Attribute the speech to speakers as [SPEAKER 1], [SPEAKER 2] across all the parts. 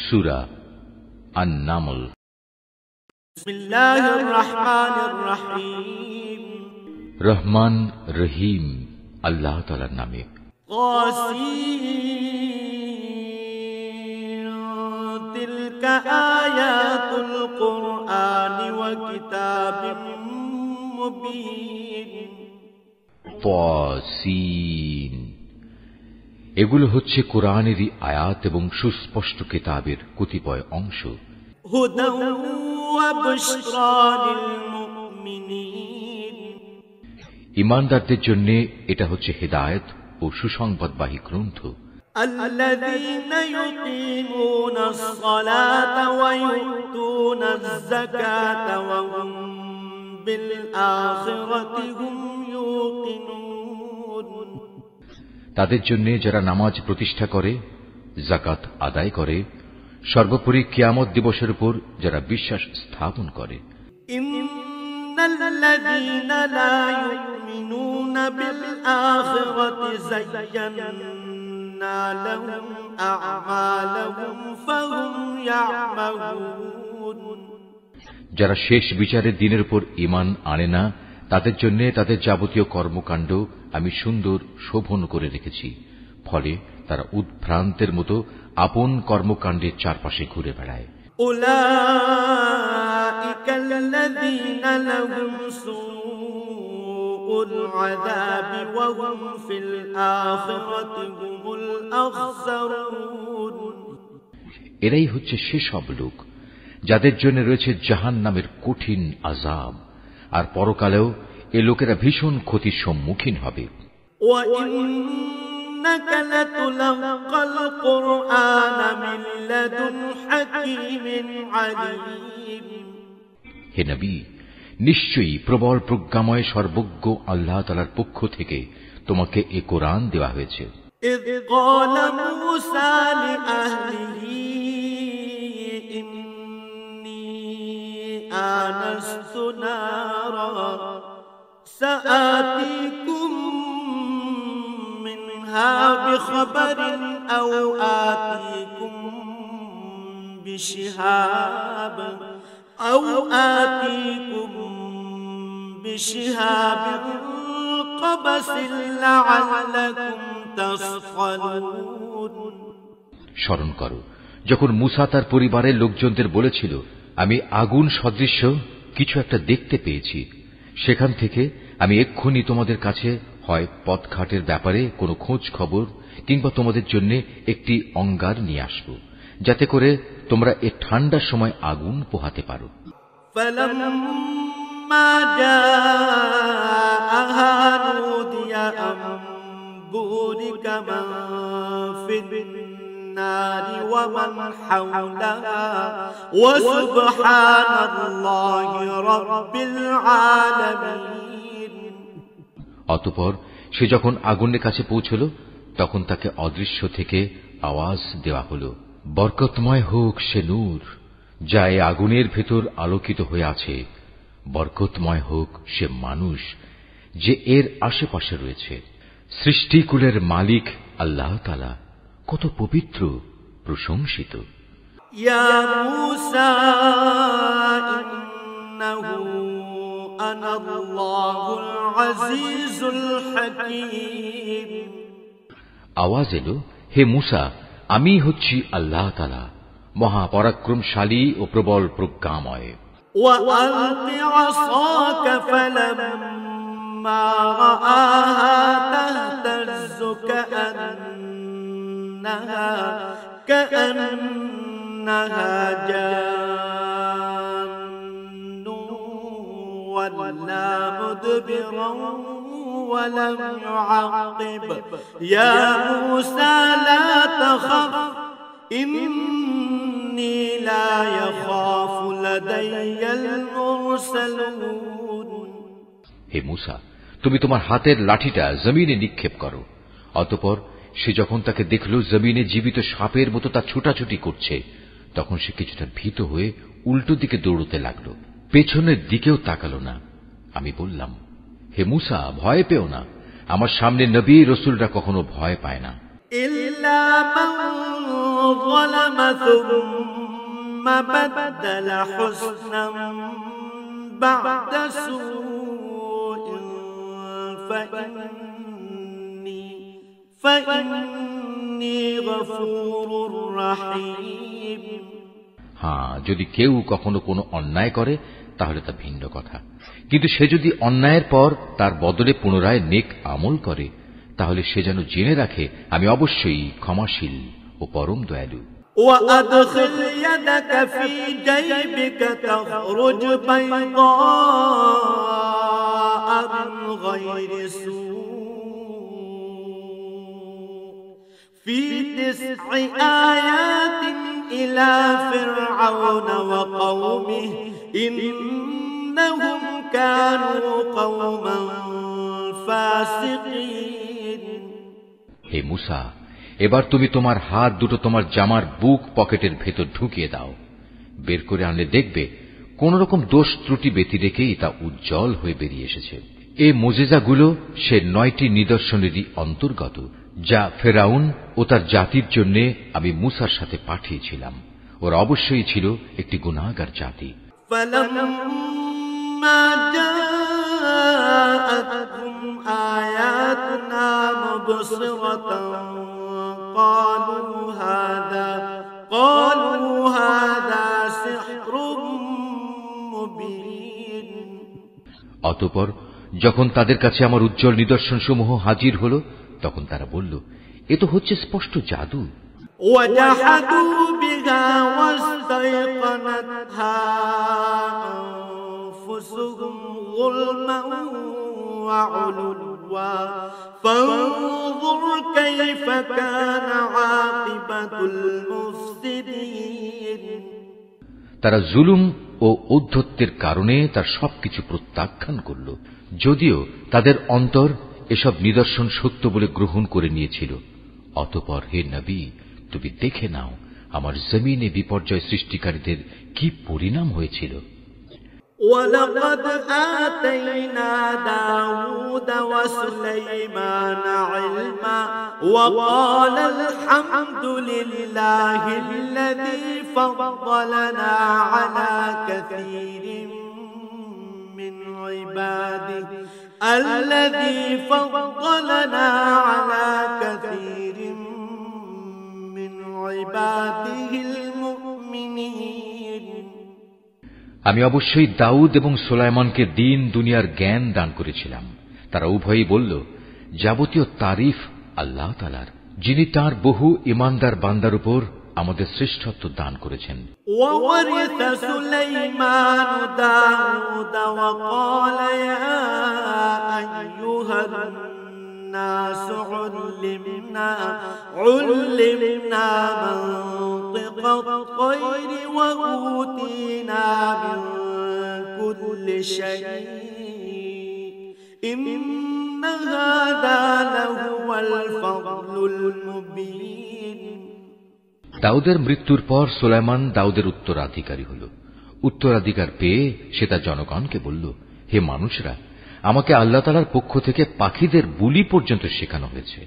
[SPEAKER 1] সূরা আন-নামল।
[SPEAKER 2] বিসমিল্লাহির রহমানির রহিম।
[SPEAKER 1] রহমান রহিম আল্লাহ তাআলার নামে।
[SPEAKER 2] তাসিন তিলকা আয়াতুল কুরআনি ওয়া কিতাবিম মুবিন।
[SPEAKER 1] তাসিন, এগুলো হচ্ছে কোরআনেরই আয়াত এবং সুস্পষ্ট কিতাবের কতিপয় অংশ।
[SPEAKER 2] হুদাও ওয়া বুশরা লিল মুমিনিন,
[SPEAKER 1] ঈমানদারদের জন্য এটা হচ্ছে হিদায়াত ও সুসংবাদবাহী গ্রন্থ।
[SPEAKER 2] আল্লাযীনা ইউকিমুনাস সালাতা ওয়া ইউতুনাজ যাকাতা ওয়া হুম বিল আখিরাতি হুম ইউকিনুন,
[SPEAKER 1] তাদের জন্য যারা নামাজ প্রতিষ্ঠা করে, যাকাত আদায় করে, সর্বোপরি কিয়ামত দিবসের উপর যারা বিশ্বাস স্থাপন করে।
[SPEAKER 2] ইন্নাল্লাযীনা লা ইউমিনুনা বিল আখিরাতি যায়্যানা লাহুম আ'মালাহুম ফাহুম ইয়া'মাহুন,
[SPEAKER 1] যারা শেষ বিচারের দিনের উপর ঈমান আনে না, তাদের জন্য তাদের যাবতীয় কর্মকাণ্ড আমি সুন্দর শোভন করে রেখেছি। ফলে তারা উদ্ভ্রান্তের মতো আপন কর্মকাণ্ডের চারপাশে ঘুরে বেড়ায়।
[SPEAKER 2] উলাইকাল্লাযীনা লাহুম সুউল আযাবি ওয়া হুম ফিল আখিরাতি হুমুল আখসারুন,
[SPEAKER 1] এরাই হচ্ছে সেসব লোক যাদের জন্য রয়েছে জাহান্নামের কঠিন আযাব, আর পরকালেও এ লোকেরা ভীষণ ক্ষতির সম্মুখীন হবে।
[SPEAKER 2] ওয়া ইন্নাকা লাতুলাক্কাল কুরআনা মিন লাদুন হাকীমিন আলীম,
[SPEAKER 1] হে নবী, নিশ্চয়ই প্রবল প্রজ্ঞাময় সর্বজ্ঞ আল্লাহ তাআলার পক্ষ থেকে তোমাকে এ কোরআন দেওয়া হয়েছে।
[SPEAKER 2] ইয ক্বালা মূসা লিআহলিহি ইন্নী আনাস্তু নারা সাআতিকুম মিনহা বিখবরিন আও আতিকুম বিশিহাবিন কবাসিন লাআল্লাকুম তাসফালুন।
[SPEAKER 1] স্মরণ করো যখন মূসা তার পরিবারের লোকজনদের বলেছিল, আমি আগুন সদৃশ্য কিছু একটা দেখতে পেয়েছি, সেখান থেকে আমি এক্ষুনি তোমাদের কাছে হয় পথঘাটের ব্যাপারে কোনো খোঁজ খবর কিংবা তোমাদের জন্য একটি অঙ্গার নিয়ে আসব, যাতে করে তোমরা এ ঠান্ডার সময় আগুন পোহাতে পারো।
[SPEAKER 2] ফালাম্মা জাআহা নুদিয়া আম বুরিকা মান ফিন নারি ওয়া মান হাওলাহা ওয়া সুবহানাল্লাহি রাব্বিল আলামিন।
[SPEAKER 1] অতঃপর সে যখন আগুনের কাছে পৌঁছল, তখন তাকে অদৃশ্য থেকে আওয়াজ দেওয়া হলো, বরকতময় হোক সে নূর যা এ আগুনের ভেতর আলোকিত হয়ে আছে, বরকতময় হোক সে মানুষ যে এর আশেপাশে রয়েছে। সৃষ্টিকুলের মালিক আল্লাহ তাআলা কত পবিত্র, প্রশংসিত।
[SPEAKER 2] ইয়া মূসা ইন্নাহু আনাল্লাহুল আজিজুল হাকীম।
[SPEAKER 1] আওয়াজ এলো, হে মূসা, আমি হচ্ছি আল্লাহ তাআলা, মহাপরাক্রমশালী ও প্রবল প্রজ্ঞাময়।
[SPEAKER 2] ওয়া আলকি আসাকা ফালাম্মা রাআহা তাহতাজ্জু কাআন্নাহা জান্নুন ওয়াল্লা মুদবিরান ওয়ালাম ইউআকিব। ইয়া মূসা লা তাখাফ ইন্নী লা ইয়াখাফু লাদাইয়াল মুরসালুন।
[SPEAKER 1] হে মূসা, তুমি তোমার হাতের লাঠিটা জমিনে নিক্ষেপ করো। অতঃপর সে যখন তাকে দেখল জমিনে জীবিত সাপের মতো তা ছুটাছুটি করছে, তখন সে কিছুটা ভীত হয়ে উল্টো দিকে দৌড়তে লাগলো, পেছনের দিকেও তাকালো না। আমি বললাম, হে মূসা, ভয় পেও না, আমার সামনে নবী রসুলরা কখনো ভয় পায় না।
[SPEAKER 2] ইল্লা মান ظلم ثم بدل حسنا بعد سوء فإني غفور رحيم।
[SPEAKER 1] হ্যাঁ, যদি কেউ কখনো কোনো অন্যায় করে তাহলে তা ভিন্ন কথা, কিন্তু সে যদি অন্যায়ের পর তার বদলে পুনরায় নেক আমল করে তাহলে সে যেন জেনে রাখে আমি অবশ্যই ক্ষমাশীল ও পরম দয়ালু।
[SPEAKER 2] وأدخل يدك في جيبك تخرج بيضاء من غير سوء في 9 آيات إلى فرعون وقومه إنهم كانوا قوما فاسقين।
[SPEAKER 1] হে মুসা, এবার তুমি তোমার হাত দুটো তোমার জামার বুক পকেটের ভেতর ঢুকিয়ে দাও। বের করে আনলে দেখবে কোন রকম দোষ ত্রুটি ব্যতি রেখেই তা উজ্জ্বল হয়ে বেরিয়ে এসেছে। এই মুজিজাগুলো সে 9টি নিদর্শনেরই অন্তর্গত, যা ফেরাউন ও তার জাতির জন্য আমি মুসার সাথে পাঠিয়েছিলাম। ওরা অবশ্যই ছিল একটি গুনাহগার জাতি।
[SPEAKER 2] فلما جاءتهم آياتنا مبصرة قالوا هذا سحر مبين।
[SPEAKER 1] অতঃপর যখন তাদের কাছে আমার উজ্জ্বল নিদর্শনসমূহ হাজির হল তখন তারা বলল, এ তো হচ্ছে স্পষ্ট জাদু।
[SPEAKER 2] وجحدوا بها واستيقنتها أنفسهم ظلما وعلوا فانظر كيف كان عاقبة المفسدين।
[SPEAKER 1] তারা জুলুম ও ঔদ্ধত্যের কারণে তার সবকিছু প্রত্যাখ্যান করল, যদিও তাদের অন্তর এসব নিদর্শন সত্য বলে গ্রহণ করে নিয়েছিল। অতঃপর হে নবী, তুমি দেখে নাও আমার জমিনে বিপর্যয় সৃষ্টিকারীদের কি পরিণাম হয়েছিল।
[SPEAKER 2] وَلَقَدْ آتَيْنَا دَاوُودَ وَسُلَيْمَانَ عِلْمًا وَقَالَ الْحَمْدُ لِلَّهِ الَّذِي فَضَّلَنَا عَلَى كَثِيرٍ مِّنْ عِبَادِهِ الْمُؤْمِنِينَ।
[SPEAKER 1] আমি অবশ্যই দাউদ এবং সুলাইমানকে দ্বীন দুনিয়ার জ্ঞান দান করেছিলাম। তারা উভয়ই বলল, যাবতীয় তারিফ আল্লাহ তাআলার, যিনি তার বহু ঈমানদার বান্দার উপর আমাদের শ্রেষ্ঠত্ব দান করেছেন।
[SPEAKER 2] وَوَرِثَ سُلَيْمَانُ دَاوُودَ وَقَالَ يَا أَيُّهَا النَّاسُ عُلِّمْنَا مَنطِقَ الطَّيْرِ وَأُوتِينَا مِن كُلِّ شَيْءٍ إِنَّ هَذَا لَهُوَ الْفَضْلُ الْمُبِينُ।
[SPEAKER 1] দাউদের মৃত্যুর পর সুলাইমান দাউদের উত্তরাধিকারী হল। উত্তরাধিকার পেয়ে সে তার জনগণকে বলল, হে মানুষরা, আমাকে আল্লাহ তাআলার পক্ষ থেকে পাখিদের বুলি পর্যন্ত শেখানো হয়েছে।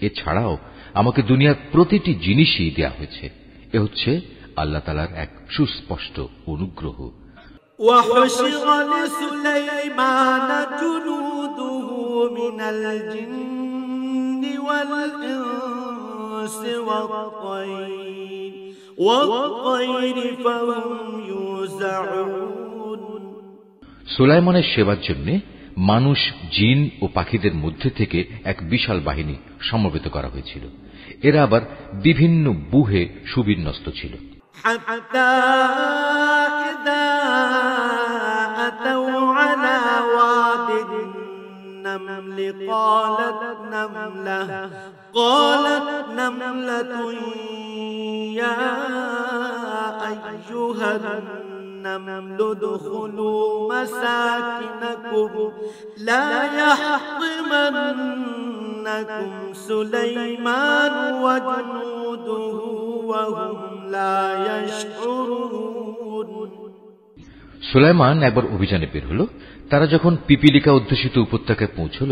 [SPEAKER 1] এছাড়াও আমাকে দুনিয়ার প্রতিটি জিনিসই দেয়া হয়েছে। এ হচ্ছে আল্লাহ তাআলার এক সুস্পষ্ট অনুগ্রহ।
[SPEAKER 2] وحشر لسليمان جنوده من الجن والإنس والطير فهم يوزعون।
[SPEAKER 1] সুলাইমানের সেবার জন্য মানুষ, জিন ও পাখিদের মধ্যে থেকে এক বিশাল বাহিনী সমবেত করা হয়েছিল। এরা আবার বিভিন্ন বুহে সুবিন্যস্ত ছিল।
[SPEAKER 2] حتى إذا أتوا على واد النمل قالت نملة يا أيها النمل ادخلوا مساكنكم لا يحطمنكم سليمان وجنوده وهم لا يشعرون।
[SPEAKER 1] সুলাইমান একবার অভিযানে বের হল। তারা যখন পিপিলিকা অধ্যুষিত উপত্যকায় পৌঁছল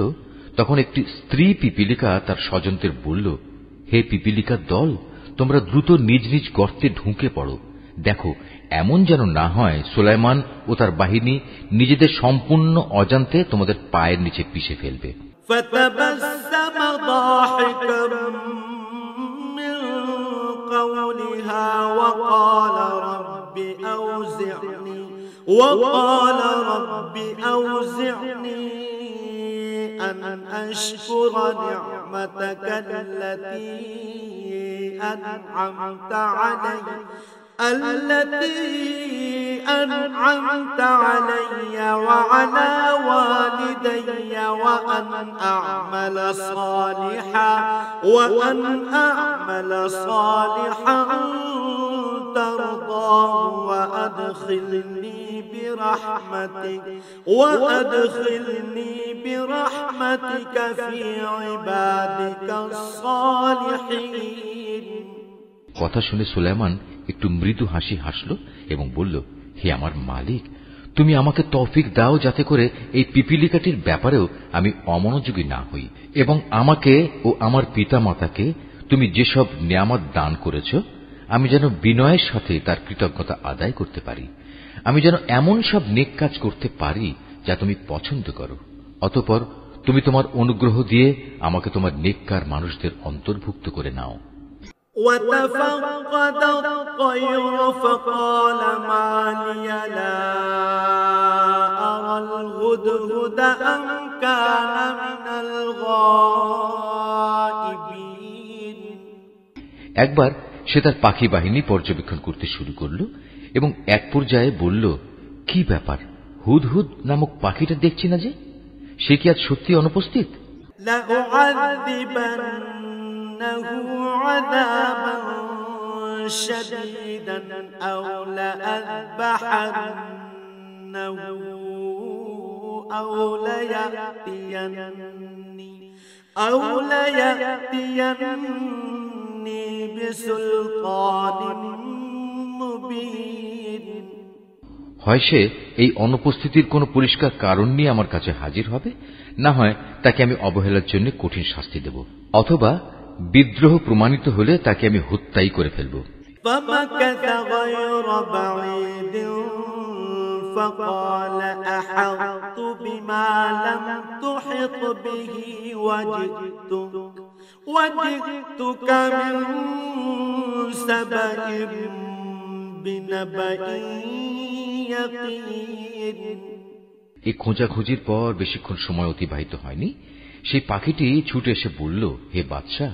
[SPEAKER 1] তখন একটি স্ত্রী পিপিলিকা তার স্বজনদের বলল, হে পিপিলিকার দল, তোমরা দ্রুত নিজ নিজ গর্তে ঢুকে পড়ো। দেখো এমন যেন না হয় সুলাইমান ও তার বাহিনী নিজেদের সম্পূর্ণ অজান্তে তোমাদের পায়ের নিচে পিষে ফেলবে।
[SPEAKER 2] فتبسم ضاحكا من قولها وقال رب أوزعني أن أشكر نعمتك التي أنعمت علي وعلى والدي وأن أعمل صالحا ترضاه وأدخلني برحمتك في عبادك الصالحين।
[SPEAKER 1] কথা শুনে সুলাইমান একটু মৃদু হাসি হাসল এবং বলল, হে আমার মালিক, তুমি আমাকে তৌফিক দাও যাতে করে এই পিপিলিকাটির ব্যাপারেও আমি অমনোযোগী না হই, এবং আমাকে ও আমার পিতা মাতাকে তুমি যেসব নিয়ামত দান করেছ আমি যেন বিনয়ের সাথে তার কৃতজ্ঞতা আদায় করতে পারি। আমি যেন এমন সব নেক কাজ করতে পারি যা তুমি পছন্দ করো। অতঃপর তুমি তোমার অনুগ্রহ দিয়ে আমাকে তোমার নেককার মানুষদের অন্তর্ভুক্ত করে নাও।
[SPEAKER 2] وتفقد الطير فقال ما لي لا أرى الهدهد أم كان من الغائبين।
[SPEAKER 1] একবার সে তার পাখি বাহিনী পর্যবেক্ষণ করতে শুরু করল এবং এক পর্যায়ে বলল, কি ব্যাপার, হুদহুদ নামক পাখিটা দেখছি না যে, সে কি আজ সত্যি অনুপস্থিত?
[SPEAKER 2] عذابا شديدا أو لأذبحنه أو ليأتيني بسلطان مبين।
[SPEAKER 1] হয় সে এই অনুপস্থিতির কোন পরিষ্কার কারণ নিয়ে আমার কাছে হাজির হবে, না হয় তাকে আমি অবহেলার জন্য কঠিন শাস্তি দেব, অথবা বিদ্রোহ প্রমাণিত হলে তাকে আমি হত্যাই করে ফেলব।
[SPEAKER 2] فمكث غير بعيد فقال أحطت بما لم تحط به وجئتك من سبأ بنبأ يقين।
[SPEAKER 1] এই খোঁজাখুঁজির পর বেশিক্ষণ সময় অতিবাহিত হয়নি। সেই পাখিটি ছুটে এসে বলল, হে বাদশাহ,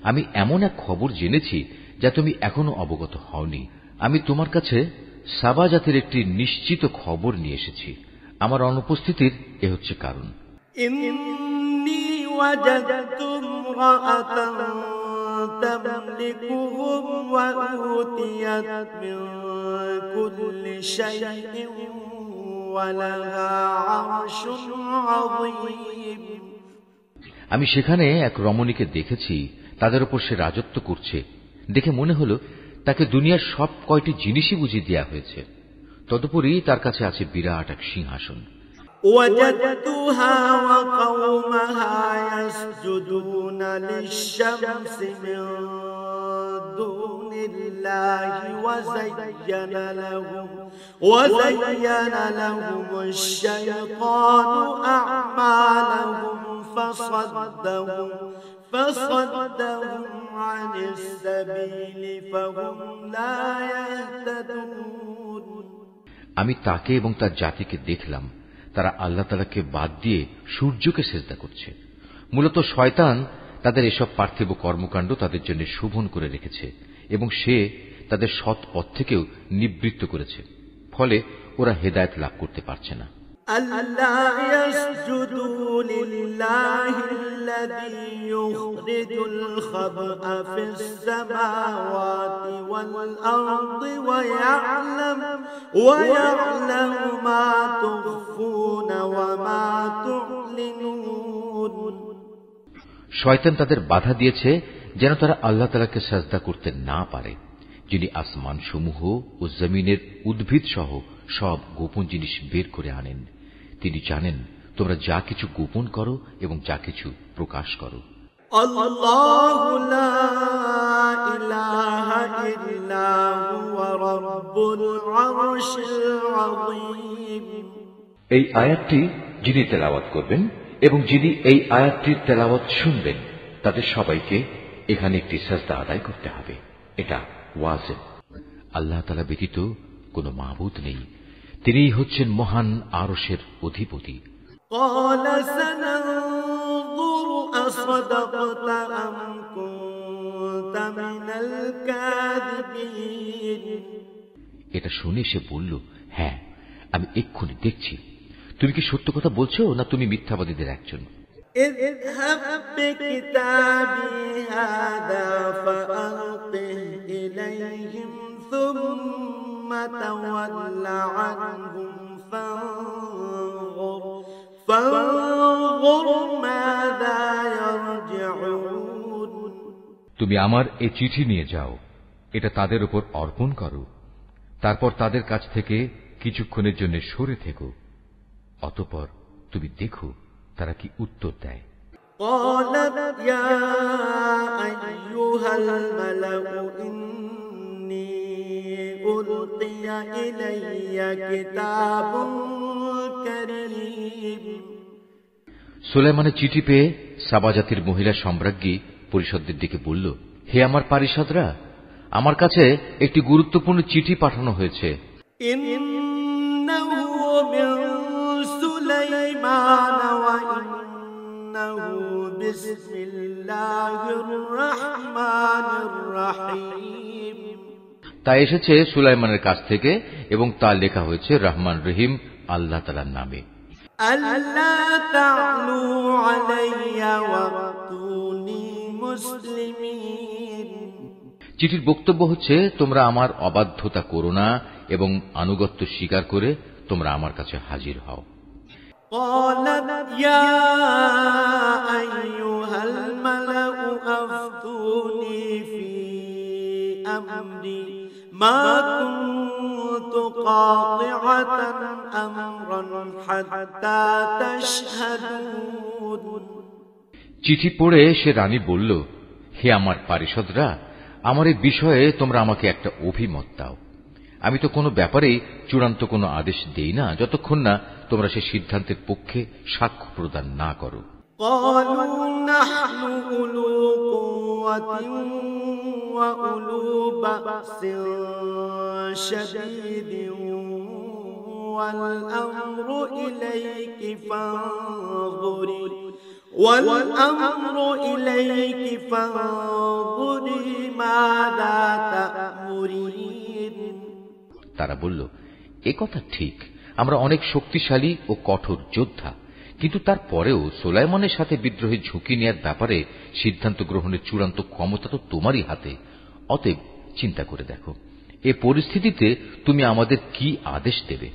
[SPEAKER 1] আমি এমন এক খবর জেনেছি যা তুমি এখনো অবগত হওনি। আমি তোমার কাছে সাবা জাতের একটি নিশ্চিত খবর নিয়ে এসেছি। আমার অনুপস্থিতির এ হচ্ছে কারণ।
[SPEAKER 2] ইন্নী ওয়াজাদতু ইমরাআতান তামলিকুহুম ওয়া উতিয়াত মিন কুল্লি শাইইন ওয়া লাহা আরশুন আযীম।
[SPEAKER 1] আমি সেখানে এক রমণীকে দেখেছি, তাদের উপর সে রাজত্ব করছে। দেখে মনে হলো তাকে দুনিয়ার সব কয়টি জিনিসই বুঝিয়ে দেওয়া হয়েছে। তদুপরি তার কাছে আছে বিরাট এক সিংহাসন।
[SPEAKER 2] وجدتها وقومها يسجدون للشمس من دون الله وزين لهم الشيطان أعمالهم فصدهم عن السبيل فهم لا يهتدون।
[SPEAKER 1] আমি তাকে এবং তার জাতিকে দেখলাম, তারা আল্লাহ তাআলাকে বাদ দিয়ে সূর্যকে সিজদা করছে। মূলত শয়তান তাদের এসব পার্থিব কর্মকাণ্ড তাদের জন্য শোভন করে রেখেছে এবং সে তাদের সৎ পথ থেকেও নিবৃত্ত করেছে। ফলে ওরা হেদায়েত লাভ করতে পারছে না।
[SPEAKER 2] ألا يسجدوا لله الذي يخرج الخبأ في السماوات والأرض ويعلم ما تخفون وما تعلنون।
[SPEAKER 1] শয়তান তাদের বাধা দিয়েছে যেন তারা আল্লাহ তাআলাকে সাজদা করতে না পারে, যিনি আসমান সমূহ ও জমিনের উদ্ভিদ সহ সব গোপন জিনিস বের করে আনেন। তিনি জানেন তোমরা যা কিছু গোপন করো এবং যা কিছু প্রকাশ করো।
[SPEAKER 2] আল্লাহু লা إله إلا هو رب العرش العظيم
[SPEAKER 1] এই আয়াতটি যিনি তেলাওয়াত করবেন এবং যিনি এই আয়াতটির তেলাওয়াত শুনবেন তাদের সবাইকে এখানে একটি সাজদা আদায় করতে হবে। এটা ওয়াজিব। আল্লাহ তাআলা ব্যতীত কোনো মাবুদ নেই, তিনিই হচ্ছেন মহান আরশের অধিপতি।
[SPEAKER 2] قال سننظر أصدقت أم كنت من الكاذبين
[SPEAKER 1] এটা শুনে সে বলল, হ্যাঁ, আমি এক্ষুনি দেখছি তুমি কি সত্য কথা বলছো না তুমি মিথ্যাবাদীদের একজন।
[SPEAKER 2] اذهب بكتابي هذا فألقه إليهم ثم تول عنهم فانظر ماذا يرجعون
[SPEAKER 1] তুমি আমার এই চিঠি নিয়ে যাও, এটা তাদের উপর অর্পণ করো, তারপর তাদের কাছ থেকে কিছুক্ষণের জন্য সরে থেকো, অতঃপর তুমি দেখো তারা কি উত্তর দেয়।
[SPEAKER 2] قالت يا أيها الملأ إني ألقي إلي كتاب كريم
[SPEAKER 1] সুলাইমানের চিঠি পেয়ে সাবা জাতির মহিলা সম্রাজ্ঞী পরিষদদের দিকে বলল, হে আমার পারিষদরা, আমার কাছে একটি গুরুত্বপূর্ণ চিঠি পাঠানো হয়েছে।
[SPEAKER 2] إنه من سليمان وإنه بسم الله الرحمن الرحيم
[SPEAKER 1] তা এসেছে সুলাইমানের কাছ থেকে এবং তা লেখা হয়েছে রহমান রহিম আল্লাহ তাআলার নামে।
[SPEAKER 2] ألا تعلوا علي وأتوني مسلمين
[SPEAKER 1] চিঠির বক্তব্য হচ্ছে, তোমরা আমার অবাধ্যতা করো না এবং আনুগত্য স্বীকার করে তোমরা আমার কাছে হাজির হও।
[SPEAKER 2] قالت يا أيها الملأ أفتوني في أمري ما كنت قاطعة أمرا حتى تشهدون
[SPEAKER 1] চিঠি পড়ে সে রানী বলল, হে আমার পারিষদরা, আমার এই বিষয়ে তোমরা আমাকে একটা অভিমত দাও। আমি তো কোনো ব্যাপারেই চূড়ান্ত কোনো আদেশ দেই না যতক্ষণ না তোমরা সে সিদ্ধান্তের পক্ষে সাক্ষ্য প্রদান না করো।
[SPEAKER 2] قالوا نحن أولو قوة وأولو بأس شديد والأمر إليك فانظري ماذا تأمرين
[SPEAKER 1] তারা বলল, এ কথা ঠিক, আমরা অনেক শক্তিশালী ও কঠোর যোদ্ধা, কিন্তু তারপরেও সুলাইমানের সাথে বিদ্রোহের ঝুঁকি নেয়ার ব্যাপারে সিদ্ধান্ত গ্রহণের চূড়ান্ত ক্ষমতা তো তোমারই হাতে। অতএব চিন্তা করে দেখো, এ পরিস্থিতিতে তুমি আমাদের কি আদেশ দেবে।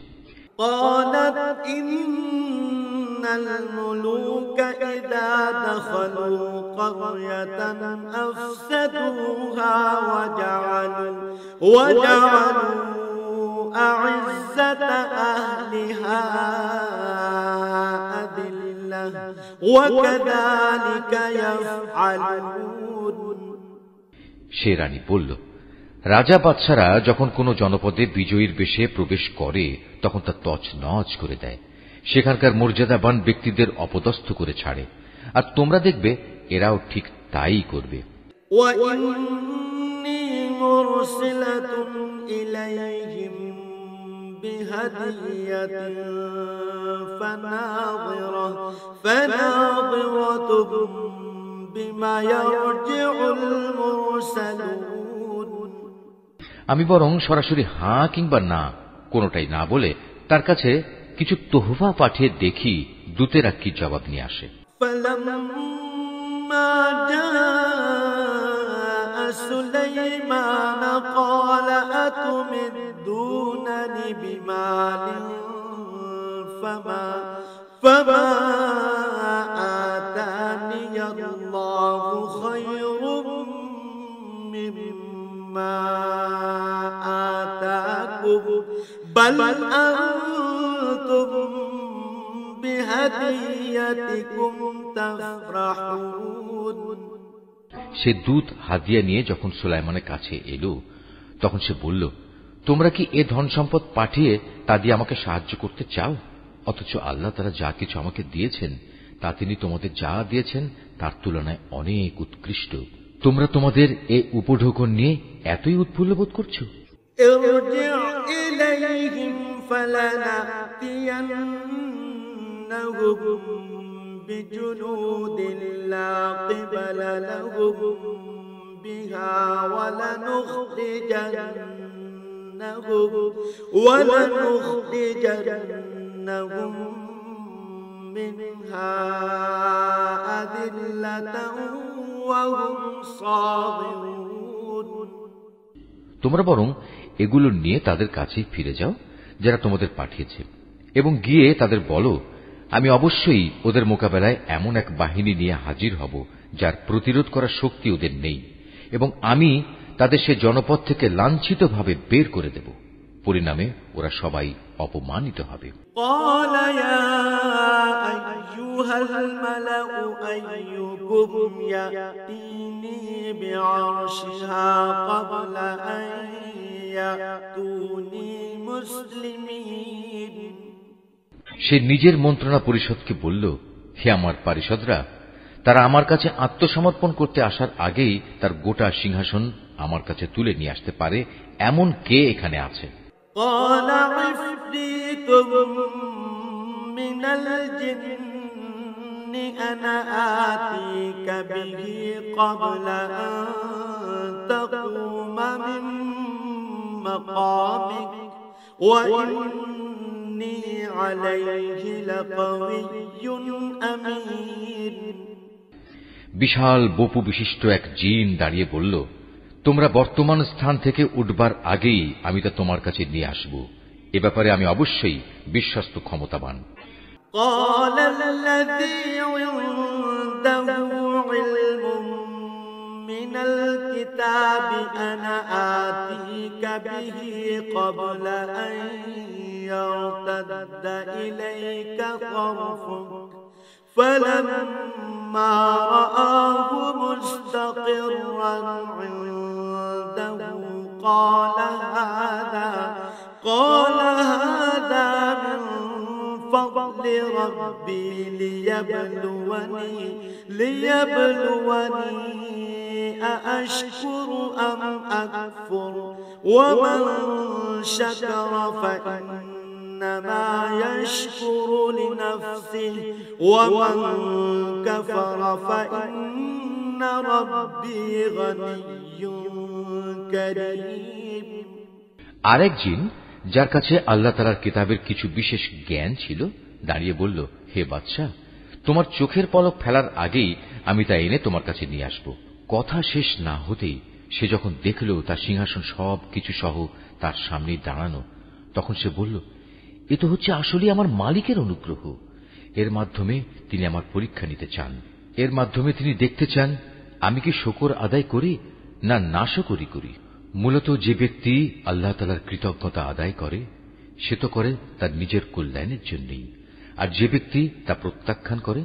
[SPEAKER 2] قالت إن الملوك إذا دخلوا قرية أفسدوها وجعلوا أعزة أهلها أذلة وكذلك يفعلون
[SPEAKER 1] সে রানী বলল, রাজা বাদশারা যখন কোনো জনপদে বিজয়ীর বেশে প্রবেশ করে তখন তা তছনছ করে দেয়, সেখানকার মর্যাদাবান ব্যক্তিদের অপদস্থ করে ছাড়ে, আর তোমরা দেখবে এরাও ঠিক তাই করবে।
[SPEAKER 2] وإني مرسلة إليهم بهدية فناظرة بما يرجع المرسلون
[SPEAKER 1] আমি বরং সরাসরি হাঁ কিংবা না কোনোটাই না বলে তার কাছে কিছু তোহফা পাঠিয়ে দেখি দূতেরা কি জবাব নিয়ে আসে।
[SPEAKER 2] فلما جاء سليمان قال أتمدونني بمال فما آتاني الله خير مما آتاكم بل أنتم بهديتكم تفرحون
[SPEAKER 1] সে দূত হাদিয়া নিয়ে যখন সুলাইমানের কাছে এলো, তখন সে বলল, তোমরা কি এ ধন সম্পদ পাঠিয়ে তা দিয়ে আমাকে সাহায্য করতে চাও? অথচ আল্লাহ তাআলা যা কিছু আমাকে দিয়েছেন তা তিনি তোমাদের যা দিয়েছেন তার তুলনায় অনেক উৎকৃষ্ট। তোমরা তোমাদের এ উপঢৌকন নিয়ে এতই উৎফুল্ল বোধ করছো?
[SPEAKER 2] ارجع إليهم فلنأتينهم بجنود لا قبل لهم بها ولنخرجنهم منها أذلة وهم صاغرون।
[SPEAKER 1] তোমরা বরং এগুলো নিয়ে তাদের কাছে ফিরে যাও যারা তোমাদের পাঠিয়েছে, এবং গিয়ে তাদের বলো, আমি অবশ্যই ওদের মোকাবেলায় এমন এক বাহিনী নিয়ে হাজির হব যার প্রতিরোধ করার শক্তি ওদের নেই, এবং আমি তাদের সে জনপদ থেকে লাঞ্ছিতভাবে বের করে দেব। পরিণামে ওরা সবাই অপমানিত হবে।
[SPEAKER 2] قال يا أيها الملأ أيكم يأتيني بعرشها قبل أن يأتوني مسلمين।
[SPEAKER 1] সে নিজের মন্ত্রণা পরিষদকে বলল, হে আমার পারিষদরা, তারা আমার কাছে আত্মসমর্পণ করতে আসার আগেই তার গোটা সিংহাসন আমার কাছে তুলে নিয়ে আসতে পারে এমন কে এখানে আছে?
[SPEAKER 2] قال عفريت من الجن أنا آتيك به قبل أن تقوم من مقامك وإني عليه لقوي أمين।
[SPEAKER 1] বিশাল বপু বিশিষ্ট এক জিন দাঁড়িয়ে বলল, তোমরা বর্তমান স্থান থেকে উঠবার আগেই আমি তা তোমার কাছে নিয়ে আসব। এ ব্যাপারে আমি অবশ্যই বিশ্বস্ত ক্ষমতাবান।
[SPEAKER 2] قال الذي عنده علم من الكتاب أنا آتيك به قبل أن يرتد إليك طرفك فلما رآه مستقرا عنده قال هذا من فضل ربي ليبلوني أأشكر أم أكفر ومن شكر فإنما يشكر لنفسه ومن كفر فإن ربي غني كريم।
[SPEAKER 1] আরেক জিন, যার কাছে আল্লাহ তাআলার কিতাবের কিছু বিশেষ জ্ঞান ছিল, দাঁড়িয়ে বলল, হে বাদশাহ, তোমার চোখের পলক ফেলার আগেই আমি তা এনে তোমার কাছে নিয়ে আসব। কথা শেষ না হতেই সে যখন দেখল তার সিংহাসন সব কিছু সহ তার সামনেই দাঁড়ানো, তখন সে বলল, এ তো হচ্ছে আসলে আমার মালিকের অনুগ্রহ। এর মাধ্যমে তিনি আমার পরীক্ষা নিতে চান। এর মাধ্যমে তিনি দেখতে চান আমি কি শুকর আদায় করি না নাশকরি করি। মূলত যে ব্যক্তি আল্লাহ তাআলার কৃতজ্ঞতা আদায় করে সে তো করে তার নিজের কল্যাণের জন্যই, আর যে ব্যক্তি তা প্রত্যাখ্যান করে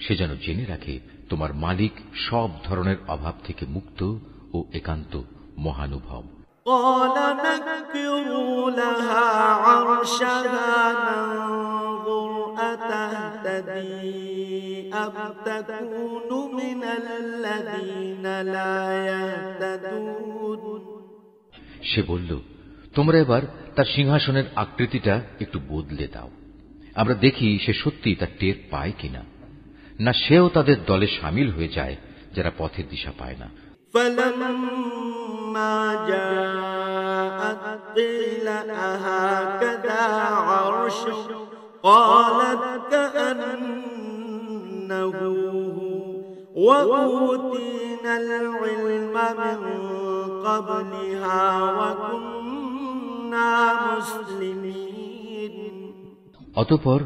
[SPEAKER 1] সে যেন জেনে রাখে তোমার মালিক সব ধরনের অভাব থেকে মুক্ত ও একান্ত মহানুভব।
[SPEAKER 2] قال نكروا لها عرشها ننظر أتهتدي أم تكون من الذين لا يهتدون।
[SPEAKER 1] সে বলল, তোমরা এবার তার সিংহাসনের আকৃতিটা একটু বদলে দাও, আমরা দেখি সে সত্যি তার টের পায় কিনা, না সেও তাদের দলে সামিল হয়ে যায় যারা পথের দিশা পায় না।
[SPEAKER 2] فلما جاءت قيل أهكذا عرشك قالت كأنه وأوتينا العلم من قبلها وكنا مسلمين।
[SPEAKER 1] অতঃপর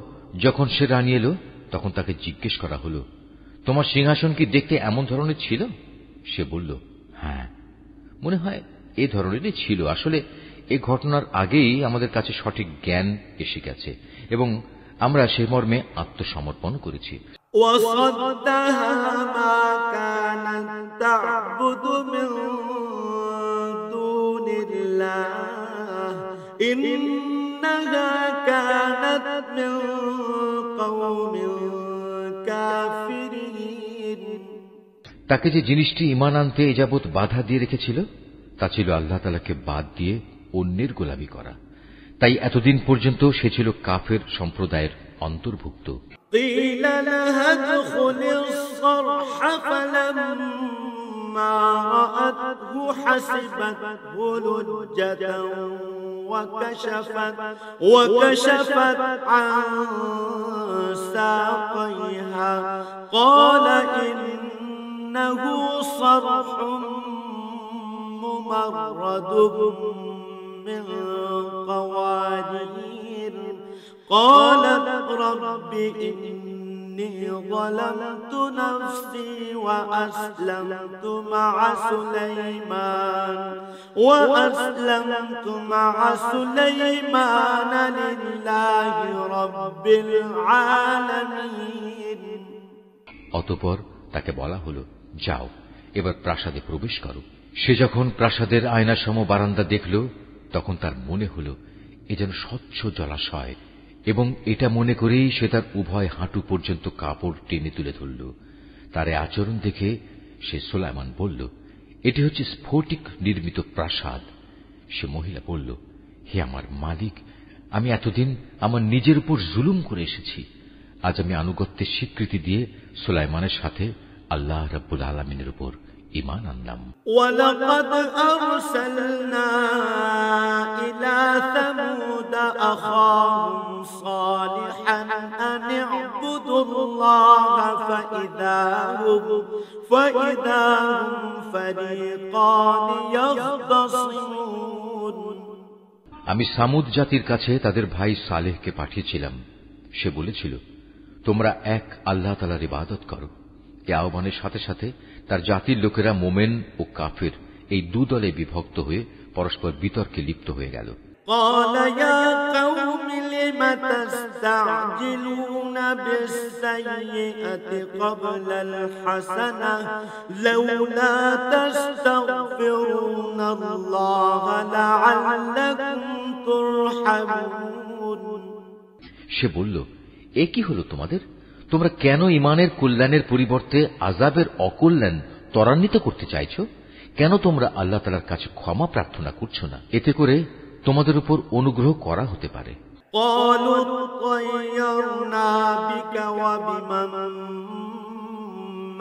[SPEAKER 1] যখন সে রানী এলো তখন তাকে জিজ্ঞেস করা হলো, তোমার সিংহাসন কি দেখতে এমন ধরনের ছিল? সে বলল, হ্যাঁ, মনে হয় এ ধরনেরই ছিল। আসলে এ ঘটনার আগেই আমাদের কাছে সঠিক জ্ঞান এসে গেছে এবং আমরা সে মর্মে আত্মসমর্পণ করেছি।
[SPEAKER 2] وصدها ما كانت تعبد من دون الله إنها كانت من قوم كافرين
[SPEAKER 1] তাকে যে জিনিসটি ঈমান আনতে এযাবৎ বাধা দিয়ে রেখেছিল তা ছিল আল্লাহ তাআলাকে বাদ দিয়ে অন্যের গোলামি করা। তাই এতদিন পর্যন্ত সে ছিল কাফের সম্প্রদায়ের অন্তর্ভুক্ত।
[SPEAKER 2] قيل لها ادخل الصرح فلما رأته حسبته لجة وكشفت عن ساقيها قال إنه صرح ممرد من قوارير قالت رب إني ظلمت نفسي وأسلمت مع سليمان لله رب العالمين
[SPEAKER 1] অতঃপর তাকে বলা হলো, যাও এবার প্রাসাদে প্রবেশ করো। সে যখন প্রাসাদের আয়নাসম বারান্দা দেখল তখন তার মনে হল এ যেন স্বচ্ছ জলাশয়, এবং এটা মনে করেই সে তার উভয় হাঁটু পর্যন্ত কাপড় টেনে তুলে ধরল। তার আচরণ দেখে সে সুলাইমান বলল, এটি হচ্ছে স্ফটিক নির্মিত প্রাসাদ। সে মহিলা বলল, হে আমার মালিক, আমি এতদিন আমার নিজের উপর জুলুম করে এসেছি। আজ আমি আনুগত্যের স্বীকৃতি দিয়ে সুলাইমানের সাথে আল্লাহ রাব্বুল আলামিনের উপর ঈমান আনলাম।
[SPEAKER 2] ওয়ালাকাদ আরসালনা ইলা সামুদ আখাহুম সালিহান আন ইবুদুল্লাহ ফাইযা হুম ফারিকান ইয়াখতাসিমুন।
[SPEAKER 1] আমি সামুদ জাতির কাছে তাদের ভাই সালেহকে পাঠিয়েছিলাম। সে বলেছিল, তোমরা এক আল্লাহ তাআলার ইবাদত করো। এ আহ্বানের সাথে সাথে তার জাতির লোকেরা মোমেন ও কাফের এই দুদলে বিভক্ত হয়ে পরস্পর বিতর্কে লিপ্ত হয়ে গেল।
[SPEAKER 2] قال يا قوم لم تستعجلون بالسيئة قبل الحسنة لولا تستغفرون الله لعلكم ترحمون।
[SPEAKER 1] সে বলল, এ কি হলো তোমাদের? তোমরা কেন ঈমানের কল্যাণের পরিবর্তে আযাবের অকল্যাণ ত্বরান্বিত করতে চাইছো? কেন তোমরা আল্লাহ তাআলার কাছে ক্ষমা প্রার্থনা করছো না? এতে করে তোমাদের উপর অনুগ্রহ করা হতে পারে।
[SPEAKER 2] قالوا طيرنا بك وبمن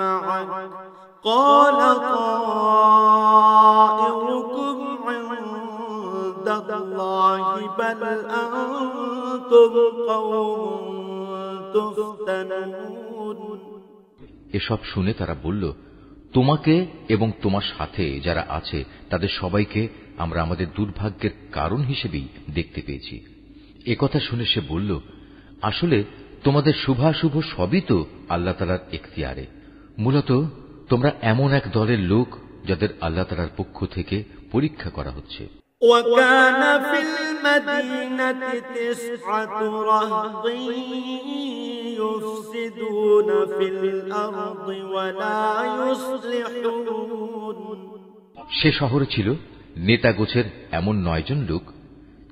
[SPEAKER 2] معك قال طائركم عند الله بل أنتم قوم تفتنون।
[SPEAKER 1] এসব শুনে তারা বলল, তোমাকে এবং তোমার সাথে যারা আছে তাদের সবাইকে আমরা আমাদের দুর্ভাগ্যের কারণ হিসেবেই দেখতে পেয়েছি। একথা শুনে সে বলল, আসলে তোমাদের শুভাশুভ সবই তো আল্লাহ তাআলার এখতিয়ারে। মূলত তোমরা এমন এক দলের লোক যাদের আল্লাহ তাআলার পক্ষ থেকে পরীক্ষা করা হচ্ছে।
[SPEAKER 2] وكان في المدينة 9 رهط يفسدون في الأرض ولا يصلحون।
[SPEAKER 1] সে শহরে ছিল নেতাগোছের এমন 9 জন লোক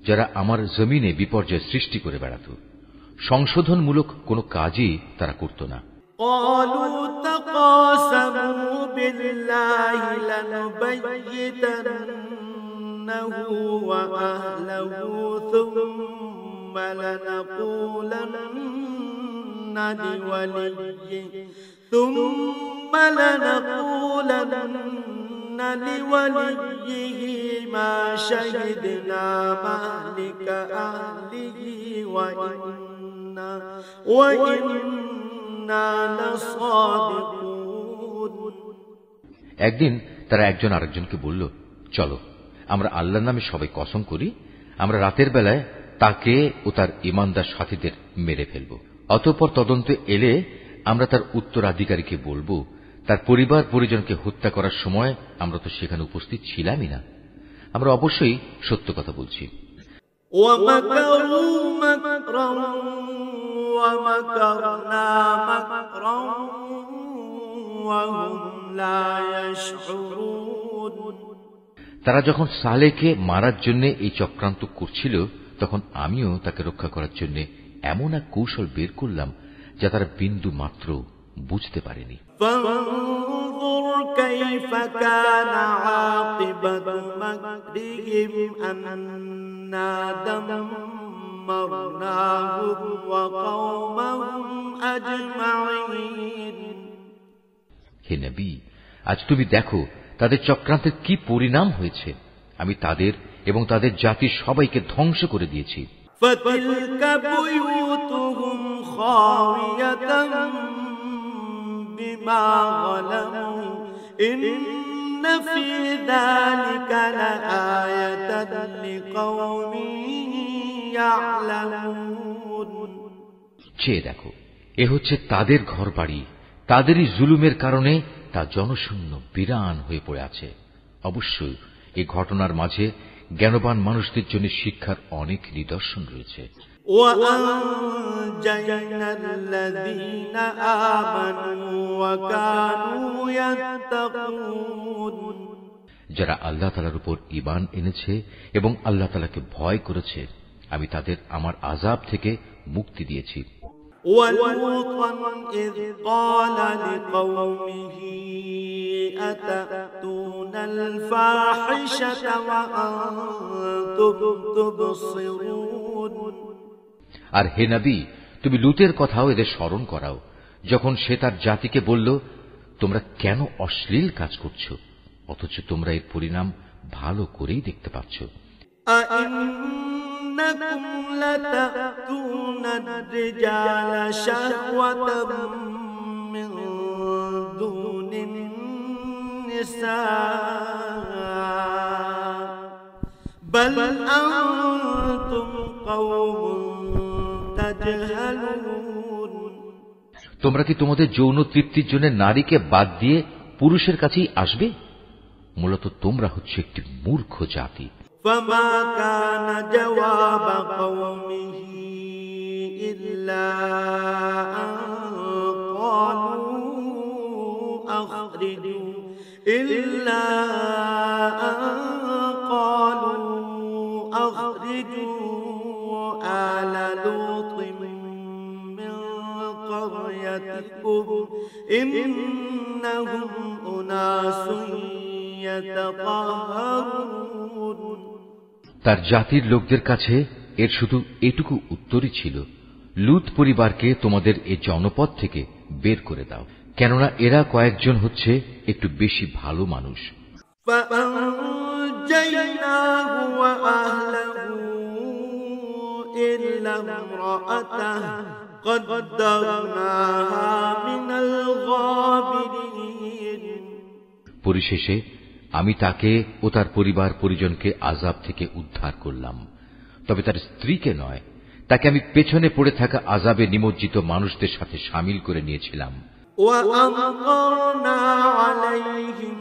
[SPEAKER 1] যারা আমার জমিনে বিপর্যয় সৃষ্টি করে বেড়াত। সংশোধনমূলক কোনো কাজই তারা করত না।
[SPEAKER 2] قالوا تقاسموا بالله لنبيتنه وأهله ثم لنقولن لوليه ما شهدنا مهلك أهله وإنا لصادقون।
[SPEAKER 1] একদিন তারা একজন আরেকজনকে বলল, চলো আমরা আল্লাহর নামে সবাই কসম করি, আমরা রাতের বেলায় তাকে ও তার ঈমানদার সাথীদের মেরে ফেলব। অতঃপর তদন্তে এলে আমরা তার উত্তরাধিকারীকে বলবো, তার পরিবার পরিজনকে হত্যা করার সময় আমরা তো সেখানে উপস্থিত ছিলামই না। আমরা অবশ্যই সত্য কথা বলছি।
[SPEAKER 2] ومكروا مكرا ومكرنا مكرا وهم لا يشعرون
[SPEAKER 1] তারা যখন সালেহকে মারার জন্য এই চক্রান্ত করছিল তখন আমিও তাকে রক্ষা করার জন্য এমন এক কৌশল বের করলাম যা তারা বিন্দু মাত্র বুঝতে পারেনি।
[SPEAKER 2] فانظر كيف كان عاقبة مكرهم أنا دمرناهم وقومهم أجمعين
[SPEAKER 1] হে নবী, আজ তুমি দেখো তাদের চক্রান্তের কি পরিণাম হয়েছে। আমি তাদের এবং তাদের জাতির সবাইকে ধ্বংস করে দিয়েছি।
[SPEAKER 2] فتلك بيوتهم خاوية بما ظلموا إن في ذلك لآية لقوم يعلمون
[SPEAKER 1] চেয়ে দেখো, এ হচ্ছে তাদের ঘরবাড়ি, তাদেরই জুলুমের কারণে তা জনশূন্য বিরান হয়ে পড়ে আছে। অবশ্যই এই ঘটনার মাঝে জ্ঞানবান মানুষদের জন্য শিক্ষার অনেক নিদর্শন রয়েছে।
[SPEAKER 2] وأنجينا الذين آمنوا وكانوا يتقون
[SPEAKER 1] যারা আল্লাহ তাআলার উপর ঈমান এনেছে এবং আল্লাহ তাআলাকে ভয় করেছে, আমি তাদের আমার আযাব থেকে মুক্তি দিয়েছি।
[SPEAKER 2] ولوطا إذ قال لقومه أتأتون الفاحشة وأنتم تبصرون
[SPEAKER 1] আর হে নবী, তুমি লুতের কথাও এদের স্মরণ করাও, যখন সে তার জাতিকে বলল, তোমরা কেন অশ্লীল কাজ করছো, অথচ তোমরা এর পরিণাম ভালো করেই দেখতে পাচ্ছ।
[SPEAKER 2] أئنكم لتأتون الرجال شهوة من دون النساء بل أنتم قوم تجهلون
[SPEAKER 1] তোমরা কি তোমাদের যৌন তৃপ্তির জন্য নারীকে বাদ দিয়ে পুরুষের কাছেই আসবে? মূলত তোমরা হচ্ছে একটি মূর্খ জাতি।
[SPEAKER 2] فما كان جواب قومه إلا أن قالوا أخرجوا آل لوط من قريتكم إنهم أناس يتطهرون
[SPEAKER 1] তার জাতির লোকদের কাছে এর শুধু এটুকু উত্তরই ছিল, লূত পরিবারকে তোমাদের এ জনপদ থেকে বের করে দাও, কেননা এরা কয়েকজন হচ্ছে একটু বেশি ভালো মানুষ।
[SPEAKER 2] فأنجيناه وأهله إلا امرأته قدرناها من الغابرين
[SPEAKER 1] পরিশেষে আমি তাকে ও তার পরিবার পরিজনকে আযাব থেকে উদ্ধার করলাম, তবে তার স্ত্রীকে নয়। তাকে আমি পেছনে পড়ে থাকা আযাবে নিমজ্জিত মানুষদের সাথে শামিল করে নিয়েছিলাম।
[SPEAKER 2] وأمطرنا عليهم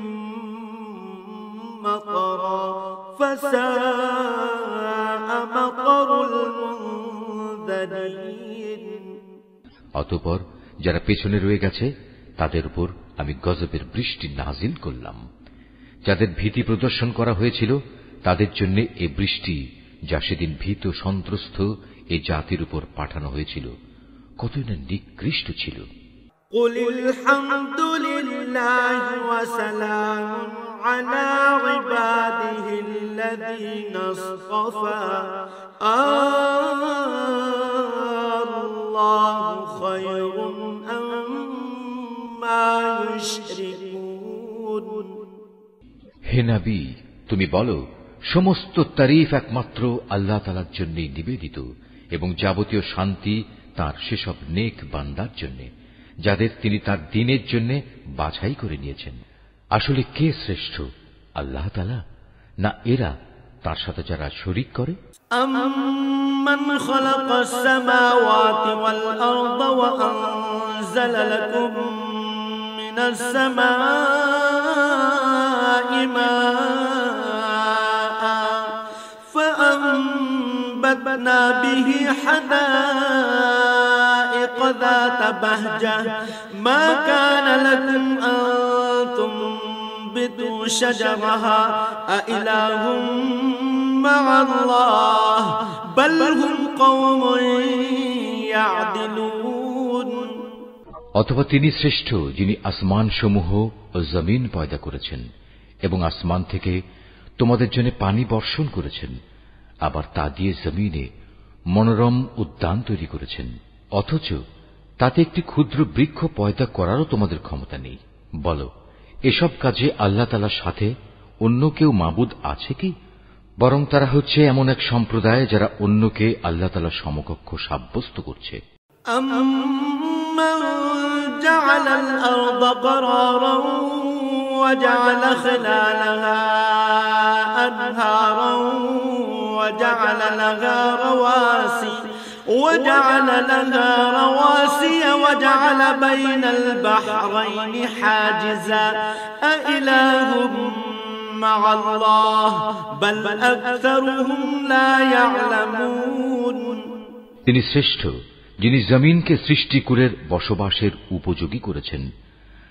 [SPEAKER 2] مطرا فساء مطر المنذرين
[SPEAKER 1] অতঃপর যারা পেছনে রয়ে গেছে তাদের উপর আমি গজবের বৃষ্টি নাজিল করলাম। যাদের ভীতি প্রদর্শন করা হয়েছিল তাদের জন্য এ বৃষ্টি, যা সেদিন ভীত সন্ত্রস্ত এই জাতির উপর পাঠানো হয়েছিল, কতই না নিকৃষ্ট ছিল।
[SPEAKER 2] قل الحمد لله وسلام على عباده الذين اصطفى الله خير أما يشركون
[SPEAKER 1] হে নবী, তুমি বলো, সমস্ত তারিফ একমাত্র আল্লাহ তাআলার জন্যই নিবেদিত এবং যাবতীয় শান্তি তার সেসব নেক বান্দার জন্য, যাদের তিনি তার দ্বীনের জন্য বাছাই করে নিয়েছেন। আসলে কে শ্রেষ্ঠ, আল্লাহ তাআলা না এরা তার সাথে যারা শরীক করে?
[SPEAKER 2] أَمَّنْ خَلَقَ السَّمَاوَاتِ وَالْأَرْضَ وَأَنزَلَ لَكُم مِّنَ السَّمَاءِ مَاءً فَأَنبَتْنَا فأنبتنا به حدائق ذات بهجة ما كان لكم أن تنبتوا شجرها أإله مع الله بل هم قوم يعدلون।
[SPEAKER 1] অথবা তিনি শ্রেষ্ঠ যিনি আসমান সমূহ ও জমিন পয়দা করেছেন এবং আসমান থেকে তোমাদের জন্য পানি বর্ষণ করেছেন, আবার তা দিয়ে জমিনে মনোরম উদ্যান তৈরি করেছেন, অথচ তাতে একটি ক্ষুদ্র বৃক্ষ পয়দা করারও তোমাদের ক্ষমতা নেই। বলো, এসব কাজে আল্লাহ তাআলার সাথে অন্য কেউ মাবুদ আছে কি? বরং তারা হচ্ছে এমন এক সম্প্রদায় যারা অন্যকে আল্লাহ তাআলার সমকক্ষ সাব্যস্ত করছে।
[SPEAKER 2] أَمَّنْ جَعَلَ الْأَرْضَ قَرَارًا وَجَعَلَ خِلَالَهَا أَنْهَارًا وَجَعَلَ لَهَا رَوَاسِيَ وَجَعَلَ بَيْنَ الْبَحْرَيْنِ حَاجِزًا أَإِلَٰهٌ مع الله بل أكثرهم لا يعلمون।
[SPEAKER 1] তিনি শ্রেষ্ঠ যিনি জমিনকে সৃষ্টিকুলের বসবাসের উপযোগী করেছেন,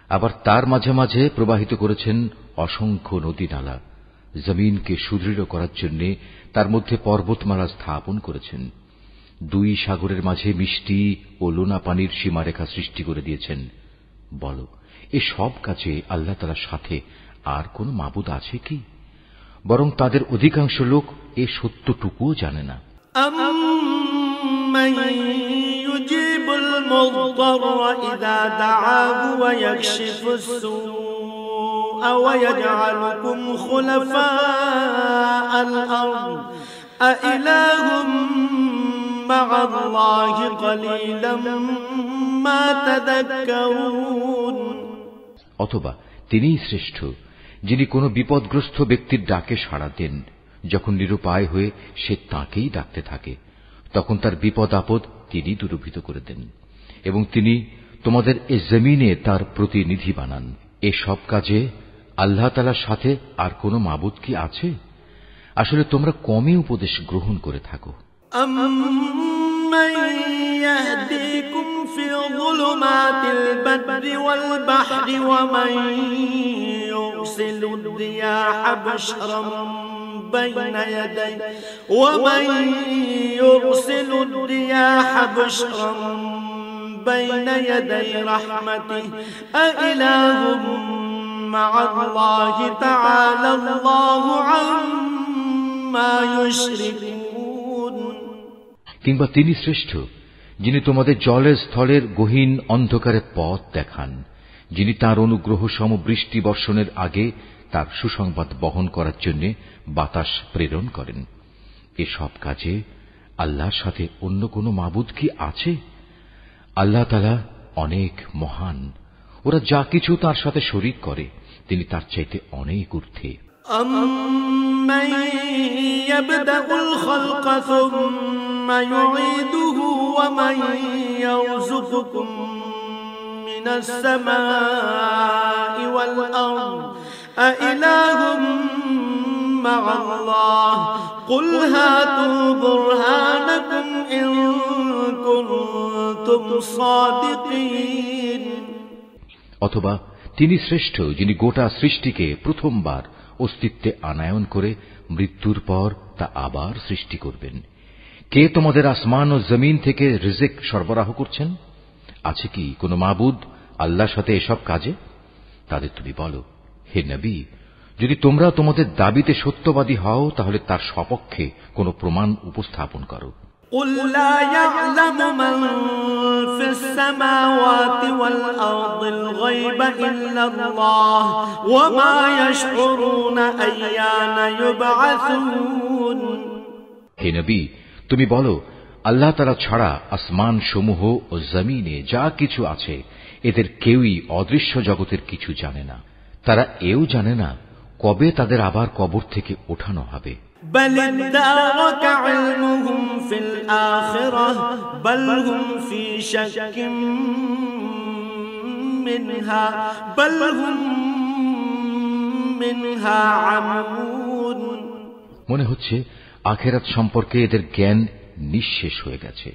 [SPEAKER 1] আবার তার মাঝে মাঝে প্রবাহিত করেছেন অসংখ্য নদী নালা। জমিনকে সুদৃঢ় করার জন্য তার মধ্যে পর্বতমালা স্থাপন করেছেন। দুই সাগরের মাঝে মিষ্টি ও লোনা পানির সীমারেখা সৃষ্টি করে দিয়েছেন। বলো, এ সব কাজে আল্লাহ তাআলার সাথে আর কোন মাবুদ আছে কি? বরং তাদের অধিকাংশ লোক এ সত্যটুকুও জানে না।
[SPEAKER 2] أَمَّن يُجِيبُ الْمُضْطَرَّ إِذَا دَعَاهُ وَيَكْشِفُ السُّوءَ وَيَجْعَلُكُمْ خُلَفَاءَ الْأَرْضِ أَإِلَٰهٌ مع الله قليلا ما تذكرون।
[SPEAKER 1] অথবা তিনিই শ্রেষ্ঠ যিনি কোনো বিপদগ্রস্ত ব্যক্তির ডাকে সাড়া দেন, যখন নিরুপায় হয়ে সে তাঁকেই ডাকতে থাকে, তখন তার বিপদ আপদ তিনি দূরীভূত করে দেন, এবং তিনি তোমাদের এ জমিনে তার প্রতিনিধি বানান। এ সব কাজে আল্লাহ তাআলার সাথে আর কোনো মাবুদ কি আছে? আসলে তোমরা কমই উপদেশ গ্রহণ করে থাকো।
[SPEAKER 2] أَمَّن يَهْدِيكُمْ فِي ظُلُمَاتِ الْبَرِّ وَالْبَحْرِ وَمَن يُرْسِلُ الرِّيَاحَ بُشْرًا بَيْنَ يَدَيْ رَحْمَتِهِ أَإِلَٰهٌ مع الله تعالى الله عما يشركون।
[SPEAKER 1] কিংবা তিনি শ্রেষ্ঠ যিনি তোমাদের জলের স্থলের গহীন অন্ধকারের পথ দেখান, যিনি তাঁর অনুগ্রহ সম বৃষ্টি বর্ষণের আগে তার সুসংবাদ বহন করার জন্য বাতাস প্রেরণ করেন। এসব কাজে আল্লাহর সাথে অন্য কোনো মাবুদ কি আছে? আল্লাহ তাআলা অনেক মহান। ওরা যা কিছু তার সাথে শরীক করে তিনি তার চাইতে অনেক ঊর্ধ্বে।
[SPEAKER 2] أَمَّن يَبْدَأُ الْخَلْقَ ثُمَّ يُعِيدُهُ وَمَن يَرْزُقُكُم مِّنَ السَّمَاءِ وَالْأَرْضِ أَإِلَٰهٌ مع الله قُلْ هَاتُوا بُرْهَانَكُمْ إِن كُنتُمْ صَادِقِينَ।
[SPEAKER 1] অথবা তিনি শ্রেষ্ঠ যিনি গোটা সৃষ্টিকে প্রথমবার অস্তিত্বে আনায়ন করে মৃত্যুর পর তা আবার সৃষ্টি করবেন। কে তোমাদের আসমান ও জমিন থেকে রিজিক সরবরাহ করছেন? আছে কি কোনো মাবুদ আল্লাহর সাথে এসব কাজে? তাদের তুমি বলো, হে নবী, যদি তোমরা তোমাদের দাবিতে সত্যবাদী হও তাহলে তার সপক্ষে কোনো প্রমাণ উপস্থাপন করো।
[SPEAKER 2] قُلْ لَا يَعْلَمُ مَن فِي السَّمَاوَاتِ وَالْأَرْضِ الْغَيْبَ إِلَّا اللَّهُ وَمَا يَشْعُرُونَ أَيَّانَ يُبْعَثُونَ।
[SPEAKER 1] হে নবী, তুমি বলো, আল্লাহ তাআলা ছাড়া আসমান সমূহ ও জমিনে যা কিছু আছে এদের কেউই অদৃশ্য জগতের কিছু জানে না। তারা এও জানে না কবে তাদের আবার কবর থেকে ওঠানো হবে।
[SPEAKER 2] بل ادارك علمهم في الآخرة بل هم في شك منها عمون।
[SPEAKER 1] মনে হচ্ছে আখেরাত সম্পর্কে এদের জ্ঞান নিঃশেষ হয়ে গেছে।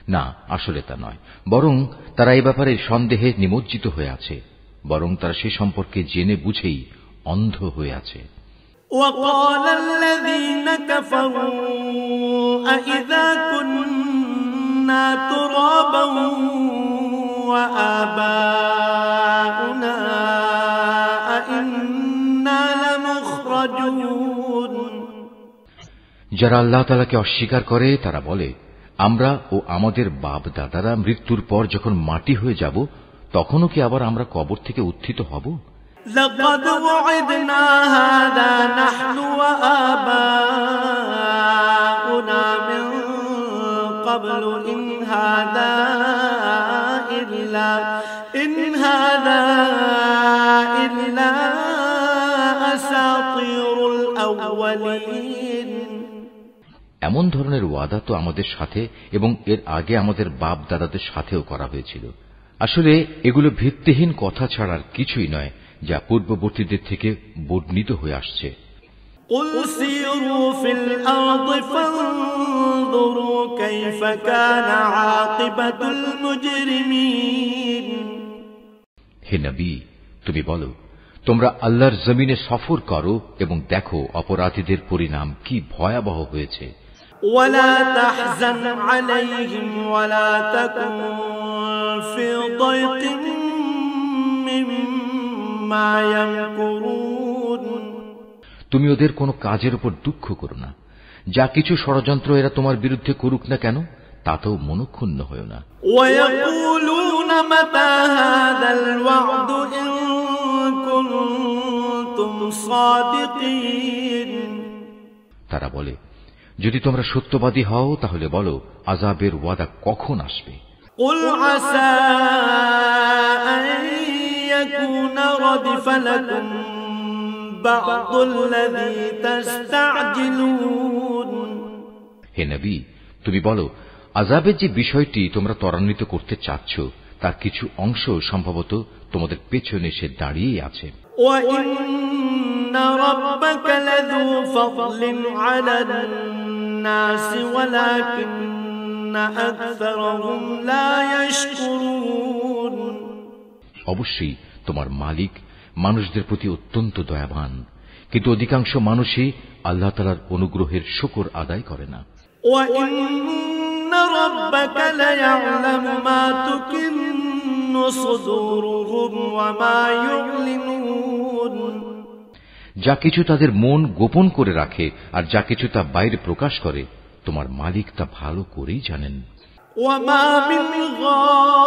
[SPEAKER 1] না, আসলে তা নয়, বরং তারা এই ব্যাপারে সন্দেহে নিমজ্জিত হয়ে আছে, বরং তারা সে সম্পর্কে জেনে বুঝেই অন্ধ হয়ে আছে।
[SPEAKER 2] وقال الذين كفروا أإذا كنا ترابا وآباؤنا أإنا لمخرجون।
[SPEAKER 1] যারা আল্লাহ তাআলাকে অস্বীকার করে তারা বলে, আমরা ও আমাদের বাপ দাদারা মৃত্যুর পর যখন মাটি হয়ে যাব তখনও কি আবার আমরা কবর থেকে উত্থিত হব?
[SPEAKER 2] لقد وعدنا هذا نحن وآباؤنا من قبل إن هذا إلا أساطير الأولين।
[SPEAKER 1] এমন ধরনের ওয়াদা তো আমাদের সাথে এবং এর আগে আমাদের বাপ দাদাদের সাথেও করা হয়েছিল। আসলে এগুলো ভিত্তিহীন কথা ছাড়ার কিছুই নয়, যা পূর্ববর্তীদের থেকে বর্ণিত হয়ে আসছে।
[SPEAKER 2] قل سيروا في الأرض فانظروا كيف كان عاقبة المجرمين।
[SPEAKER 1] হে নবী, তুমি বলো, তোমরা আল্লাহর জমিনে সফর করো এবং দেখো অপরাধীদের পরিণাম কি ভয়াবহ হয়েছে।
[SPEAKER 2] ولا تحزن عليهم ولا تكن في ضيق مما يمكرون।
[SPEAKER 1] তুমি ওদের কোনো কাজের উপর দুঃখ করো না, যা কিছু ষড়যন্ত্র এরা তোমার বিরুদ্ধে করুক না কেন তাতেও মনক্ষুণ্ণ হয়ো না।
[SPEAKER 2] ويقولون متى هذا الوعد إن كنتم صادقين।
[SPEAKER 1] তারা বলে, যদি তোমরা সত্যবাদী হও তাহলে বলো আযাবের ওয়াদা কখন আসবে।
[SPEAKER 2] قل عسى أن يكون ردف لكم بعض الذي تستعجلون।
[SPEAKER 1] হে নবী, তুমি বলো, আযাবের যে বিষয়টি তোমরা ত্বরান্বিত করতে চাচ্ছ তার কিছু অংশ সম্ভবত তোমাদের পেছনে এসে দাঁড়িয়ে আছে।
[SPEAKER 2] وَإِنَّ رَبَّكَ لَذُو فَضْلٍ عَلَى النَّاسِ وَلَكِنَّ أَكْثَرَهُمْ لَا يَشْكُرُونَ।
[SPEAKER 1] অবশ্যই তোমার মালিক মানুষদের প্রতি অত্যন্ত দয়াবান, কিন্তু অধিকাংশ মানুষই আল্লাহ তাআলার অনুগ্রহের শুকর আদায় করে না।
[SPEAKER 2] وَإِنَّ رَبَّكَ لَيَعْلَمُ مَا تُكِنُّ صُدُورُهُمْ وَمَا يُعْلِنُونَ।
[SPEAKER 1] যা কিছু তাদের মন গোপন করে রাখে আর যা কিছু তা বাইরে প্রকাশ করে তোমার মালিক তা ভালো করেই জানেন।
[SPEAKER 2] وَمَا مِنْ غَائِبَةٍ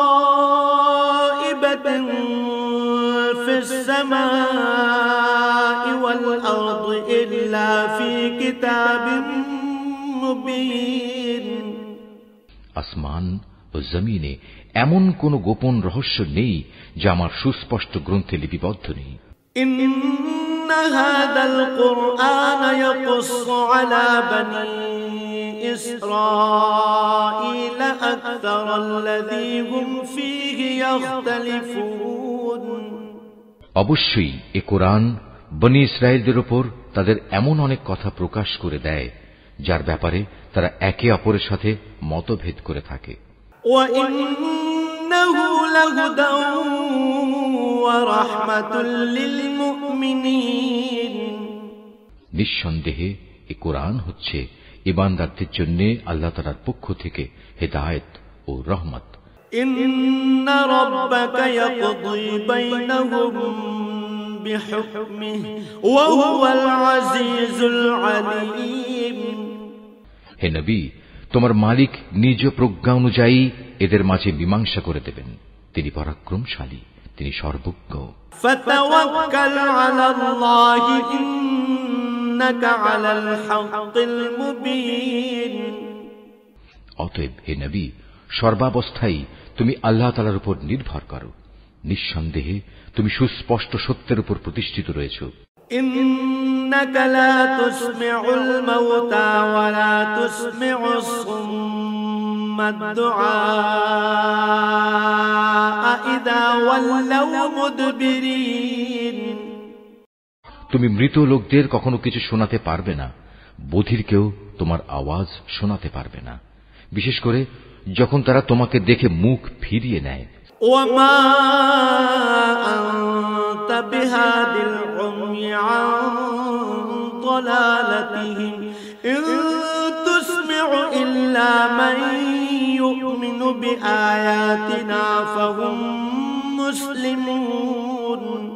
[SPEAKER 2] فِي السَّمَاءِ وَالْأَرْضِ إِلَّا فِي كِتَابٍ مُبِينٍ।
[SPEAKER 1] আসমান ও জমিনে এমন কোন গোপন রহস্য নেই যা আমার সুস্পষ্ট গ্রন্থে লিপিবদ্ধ নেই।
[SPEAKER 2] إِنَّ هَذَا الْقُرْآنَ يَقُصُّ عَلَى بَنِي إِسْرَائِيلَ أَكْثَرَ الَّذِي هُمْ فِيهِ يَخْتَلِفُونَ।
[SPEAKER 1] অবশ্যই এ কোরআন বনী ইসরায়েলদের উপর তাদের এমন অনেক কথা প্রকাশ করে দেয় যার ব্যাপারে তারা একে অপরের সাথে মতভেদ করে থাকে।
[SPEAKER 2] وَإِنَّهُ لَهُدًى وَرَحْمَةٌ لِّلْمُؤْمِنِينَ।
[SPEAKER 1] নিঃসন্দেহে এ কোরআন হচ্ছে ঈমানদারদের জন্য আল্লাহ তাআলার পক্ষ থেকে হেদায়েত ও রহমত।
[SPEAKER 2] إِنَّ رَبَّكَ يَقْضِي بَيْنَهُم بِحُكْمِهِ وَهُوَ الْعَزِيزُ الْعَلِيمُ।
[SPEAKER 1] হে নবী, তোমার মালিক নিজ প্রজ্ঞা অনুযায়ী এদের মাঝে মীমাংসা করে দেবেন। তিনি পরাক্রমশালী, তিনি সর্বজ্ঞ।
[SPEAKER 2] فَتَوَكَّلْ عَلَى اللَّهِ إِنَّكَ عَلَى الْحَقِّ الْمُبِينِ।
[SPEAKER 1] অতএব হে নবী, সর্বাবস্থায় তুমি আল্লাহ তাআলার উপর নির্ভর করো। নিঃসন্দেহে তুমি সুস্পষ্ট সত্যের উপর প্রতিষ্ঠিত রয়েছ।
[SPEAKER 2] إِنَّكَ لَا تُسْمِعُ الْمَوْتَى وَلَا تُسْمِعُ الصُّمَّ الدُّعَاءَ إِذَا وَلَّوْا مُدْبِرِينَ।
[SPEAKER 1] তুমি মৃত লোকদের কখনো কিছু শোনাতে পারবে না, বধিরকেও তোমার আওয়াজ শোনাতে পারবে না, বিশেষ করে যখন তারা তোমাকে দেখে মুখ ফিরিয়ে নেয়।
[SPEAKER 2] ওয়ামা আনতা বিহাদিল উময়ি আন দালালাতিহিম ইন তুসমিউ ইল্লা মান ইউমিনু বিআয়াতিনা ফাহুম মুসলিমুন।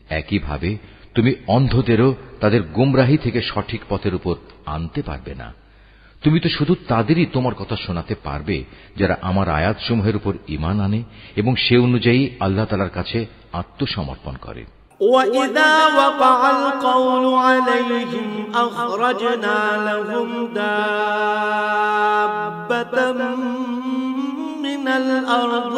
[SPEAKER 1] একইভাবে তুমি অন্ধদেরও তাদের গুমরাহি থেকে সঠিক পথের উপর আনতে পারবে না। তুমি তো শুধু তাদেরই তোমার কথা শোনাতে পারবে যারা আমার আয়াতসমূহের উপর ঈমান আনে এবং সে অনুযায়ী আল্লাহ তাআলার কাছে আত্মসমর্পণ করে।
[SPEAKER 2] وَإِذَا وَقَعَ الْقَوْلُ عَلَيْهِمْ أَخْرَجْنَا لَهُمْ دَابَّةً مِّنَ الْأَرْضِ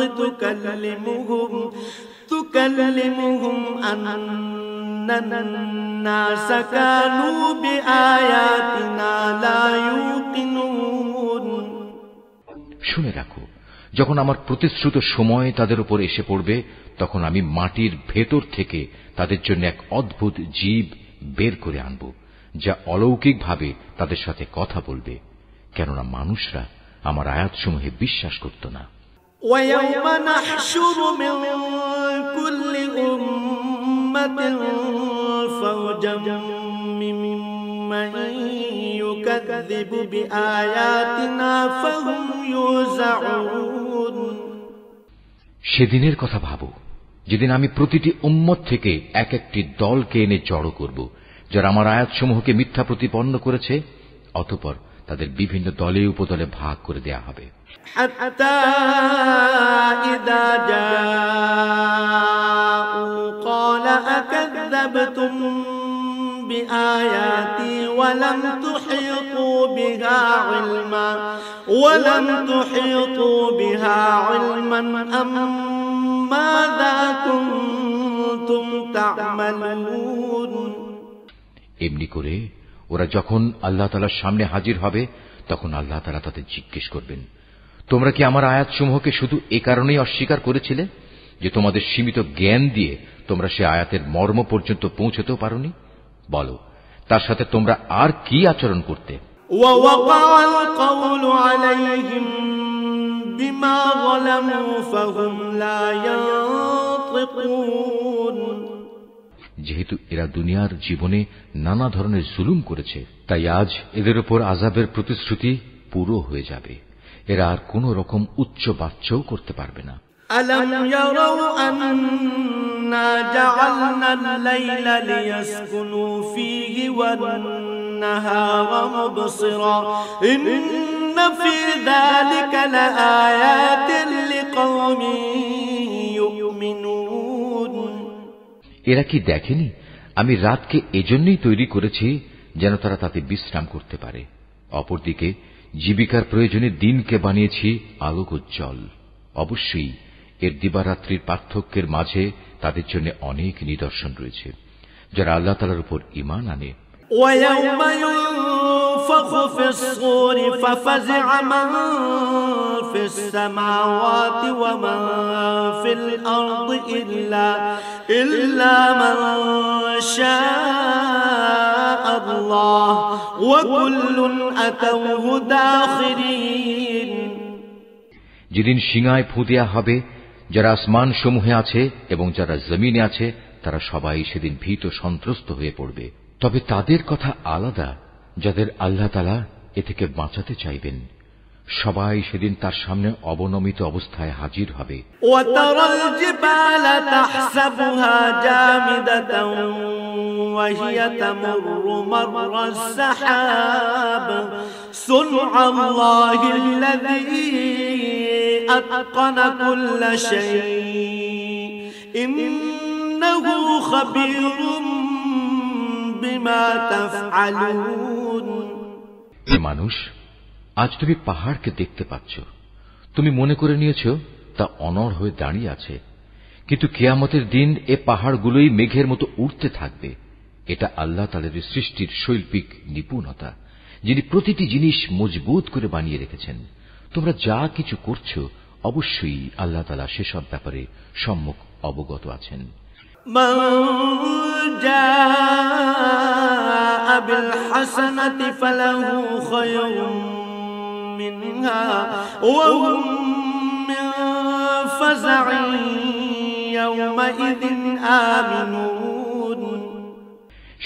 [SPEAKER 2] تُكَلِّمُهُمْ أَنَّ النَّاسَ كَانُوا بِآيَاتِنَا لَا يُوقِنُونَ।
[SPEAKER 1] শুনে রাখো, যখন আমার প্রতিশ্রুত সময় তাদের উপর এসে পড়বে, তখন আমি মাটির ভেতর থেকে তাদের জন্য এক অদ্ভুত জীব বের করে আনব, যা অলৌকিকভাবে তাদের সাথে কথা বলবে, কেননা মানুষরা আমার আয়াতসমূহে বিশ্বাস করত না।
[SPEAKER 2] وَيَوْمَ نَحْشُرُ مِنْ كُلِّ أُمَّةٍ فَوْجًا مِّمَّنْ يُكَذِّبُ بِآيَاتِنَا فَهُمْ يُوزَعُونَ।
[SPEAKER 1] সেদিনের কথা ভাবো, যেদিন আমি প্রতিটি উম্মত থেকে এক একটি দলকে এনে জড়ো করব, যারা আমার আয়াতসমূহকে মিথ্যা প্রতিপন্ন করেছে। অতঃপর তাদের বিভিন্ন দলে উপদলে ভাগ করে দেয়া হবে।
[SPEAKER 2] হাত্তা ইযা জাউ ক্বালা আকাযযাবতুম বিআয়াতি ওয়া লাম তুহিতু বিহা ইলমান আম মাযা কুনতুম তা'মালুন।
[SPEAKER 1] এমনি করে ওরা যখন আল্লাহ তাআলার সামনে হাজির হবে, তখন আল্লাহ তাআলা তাদের জিজ্ঞেস করবেন, তোমরা কি আমার আয়াতসমূহকে শুধু এ কারণেই অস্বীকার করেছিলে যে তোমাদের সীমিত জ্ঞান দিয়ে তোমরা সে আয়াতের মর্ম পর্যন্ত পৌঁছতেও পারোনি? বলো, তার সাথে তোমরা আর কি আচরণ করতে?
[SPEAKER 2] ওয়াওয়াকাল কওলু আলাইহিম বিমা যালামু ফাহুম লা ইয়ানতিকুন।
[SPEAKER 1] যেহেতু এরা দুনিয়ার জীবনে নানা ধরনের জুলুম করেছে, তাই আজ এদের উপর আযাবের প্রতিশ্রুতি পুরো হয়ে যাবে। এরা আর কোন রকম উচ্চ বাচ্চাও করতে পারবে না।
[SPEAKER 2] আলম ইয়ারাউ আন্না জাআলনা আল-লাইলা লিয়াসকুনু ফীহি ওয়ান-নাহারা মুবসিরা ইন্না ফী যালিকা লাআয়াতিন লিকাওমিন ইউমিনুন।
[SPEAKER 1] এরা কি দেখেনি আমি রাতকে এজন্যই তৈরি করেছি যেন তারা তাতে বিশ্রাম করতে পারে। অপরদিকে জীবিকার প্রয়োজনে দিনকে বানিয়েছি আলোকোজ্জ্বল। অবশ্যই এর দিবারাত্রির পার্থক্যের মাঝে তাদের জন্য অনেক নিদর্শন রয়েছে, যারা আল্লাহ তাআলার উপর ঈমান আনে।
[SPEAKER 2] وَيَوْمَ يُنفَخُ فِي الصُّورِ فَفَزِعَ مَن فِي السَّمَاوَاتِ وَمَن فِي الْأَرْضِ إِلَّا مَن شَاءَ اللَّهُ وَكُلٌّ أَتَوْهُ دَاخِرِينَ।
[SPEAKER 1] যেদিন সিংহায় ফু দেয়া হবে, যারা আসমান সমূহে আছে এবং যারা জমিনে আছে, তারা সবাই সেদিন ভীত সন্ত্রস্ত হয়ে পড়বে। তবে তাদের কথা আলাদা, যাদের আল্লাহ তাআলা এ থেকে বাঁচাতে চাইবেন। সবাই সেদিন তার সামনে অবনমিত অবস্থায় হাজির হবে।
[SPEAKER 2] ওয়াতারাল জিবালা তাহসাবুহা জামিদাতান ওয়া হিয়া তামুরু মাররাস সাহাব সুনআল্লাহিল্লাযী আতকানা কুল্লা শাই ইন্নাহু খাবীরুম বিমা তাফআলুন।
[SPEAKER 1] মানুষ, আজ তুমি পাহাড়কে দেখতে পাচ্ছ, তুমি মনে করে নিয়েছ তা অনড় হয়ে দাঁড়িয়ে আছে, কিন্তু কিয়ামতের দিন এ পাহাড়গুলোই মেঘের মতো উড়তে থাকবে। এটা আল্লাহ তাআলার সৃষ্টির শৈল্পিক নিপুণতা, যিনি প্রতিটি জিনিস মজবুত করে বানিয়ে রেখেছেন। তোমরা যা কিছু করছো, অবশ্যই আল্লাহ তাআলা সেসব ব্যাপারে সম্যক অবগত আছেন।
[SPEAKER 2] من جاء بالحسنة فله خير منها وهم من فزع يومئذ آمنون।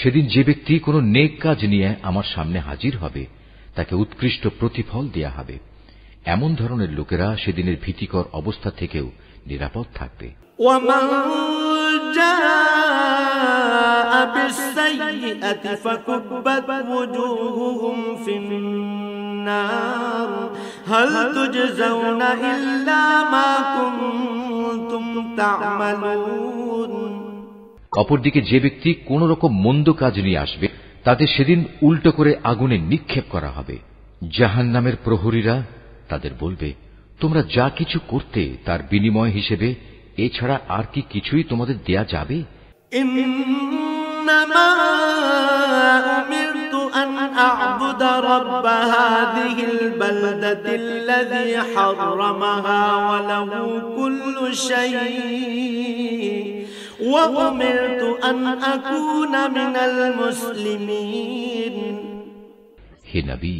[SPEAKER 1] সেদিন যে ব্যক্তি কোনো নেক কাজ নিয়ে আমার সামনে হাজির হবে তাকে উৎকৃষ্ট প্রতিফল দেয়া হবে। এমন ধরনের লোকেরা সেদিনের ভীতিকর অবস্থা থেকেও নিরাপদ থাকবে।
[SPEAKER 2] ومن جاء بالسيئة فكبت وجوههم في النار هل تجزون إلا ما كنتم تعملون।
[SPEAKER 1] অপরদিকে যে ব্যক্তি কোন রকম মন্দ কাজ নিয়ে আসবে তাদের সেদিন উল্টো করে আগুনে নিক্ষেপ করা হবে। জাহান্নামের প্রহরীরা তাদের বলবে, তোমরা যা কিছু করতে তার বিনিময় হিসেবে এছাড়া আর কি কিছুই তোমাদের দেয়া যাবে?
[SPEAKER 2] ইন্নামা উমিরতু আন আ'বুদা রাব্ব হাযিহিল বালদাতিল্লাযী হাররামাহা ওয়া লাহু কুল্লু শাইইন ওয়া উমিরতু আন আকুনা মিনাল মুসলিমিন।
[SPEAKER 1] হে নবী,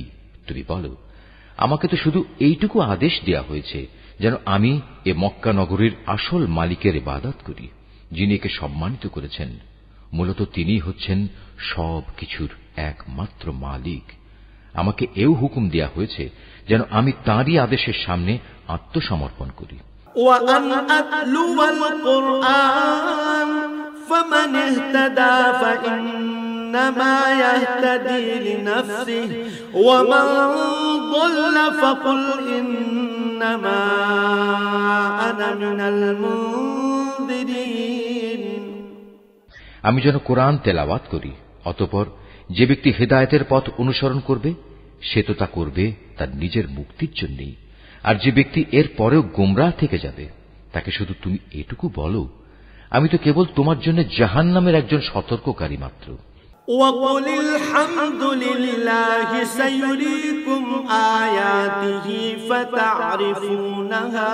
[SPEAKER 1] তুমি বলো, আমাকে তো শুধু এইটুকু আদেশ দেয়া হয়েছে যেন আমি এ মক্কা নগরীর আসল মালিকের ইবাদত করি, যিনি একে সম্মানিত করেছেন। মূলত তিনি হচ্ছেন সব কিছুর একমাত্র মালিক। আমাকে এও হুকুম দেয়া হয়েছে যেন আমি তাঁরই আদেশের সামনে আত্মসমর্পণ করি।
[SPEAKER 2] وأن أتلو القرآن فمن اهتدى فإنما يهتدي لنفسه ومن ضل فقل إنما أنا من المنذرين।
[SPEAKER 1] আমি যেন কোরআন তেলাওয়াত করি, অতঃপর যে ব্যক্তি হেদায়েতের পথ অনুসরণ করবে সে তো তা করবে তার নিজের মুক্তির জন্যই, আর যে ব্যক্তি এর পরেও গোমরাহ থেকে যাবে তাকে শুধু তুমি এটুকু বলো, আমি তো কেবল তোমার জন্য জাহান্নামের একজন সতর্ককারী মাত্র।
[SPEAKER 2] وَقُلِ الْحَمْدُ لِلَّهِ سَيُرِيكُمْ آيَاتِهِ فَتَعْرِفُونَهَا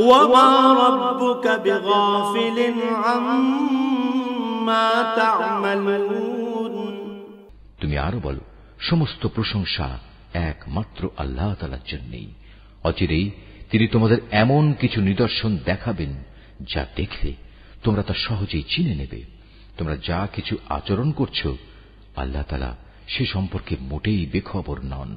[SPEAKER 2] وَمَا رَبُّكَ بِغَافِلٍ عَمَّا تَعْمَلُونَ।
[SPEAKER 1] তুমি আরো বলো, সমস্ত প্রশংসা একমাত্র আল্লাহ তাআলার জন্যই। অচিরেই তিনি তোমাদের এমন কিছু নিদর্শন দেখাবেন যা দেখলে তোমরা তা সহজেই চিনে নেবে। তোমরা যা কিছু আচরণ করছো আল্লাহ তাআলা সে সম্পর্কে মোটেই বেখবর নন।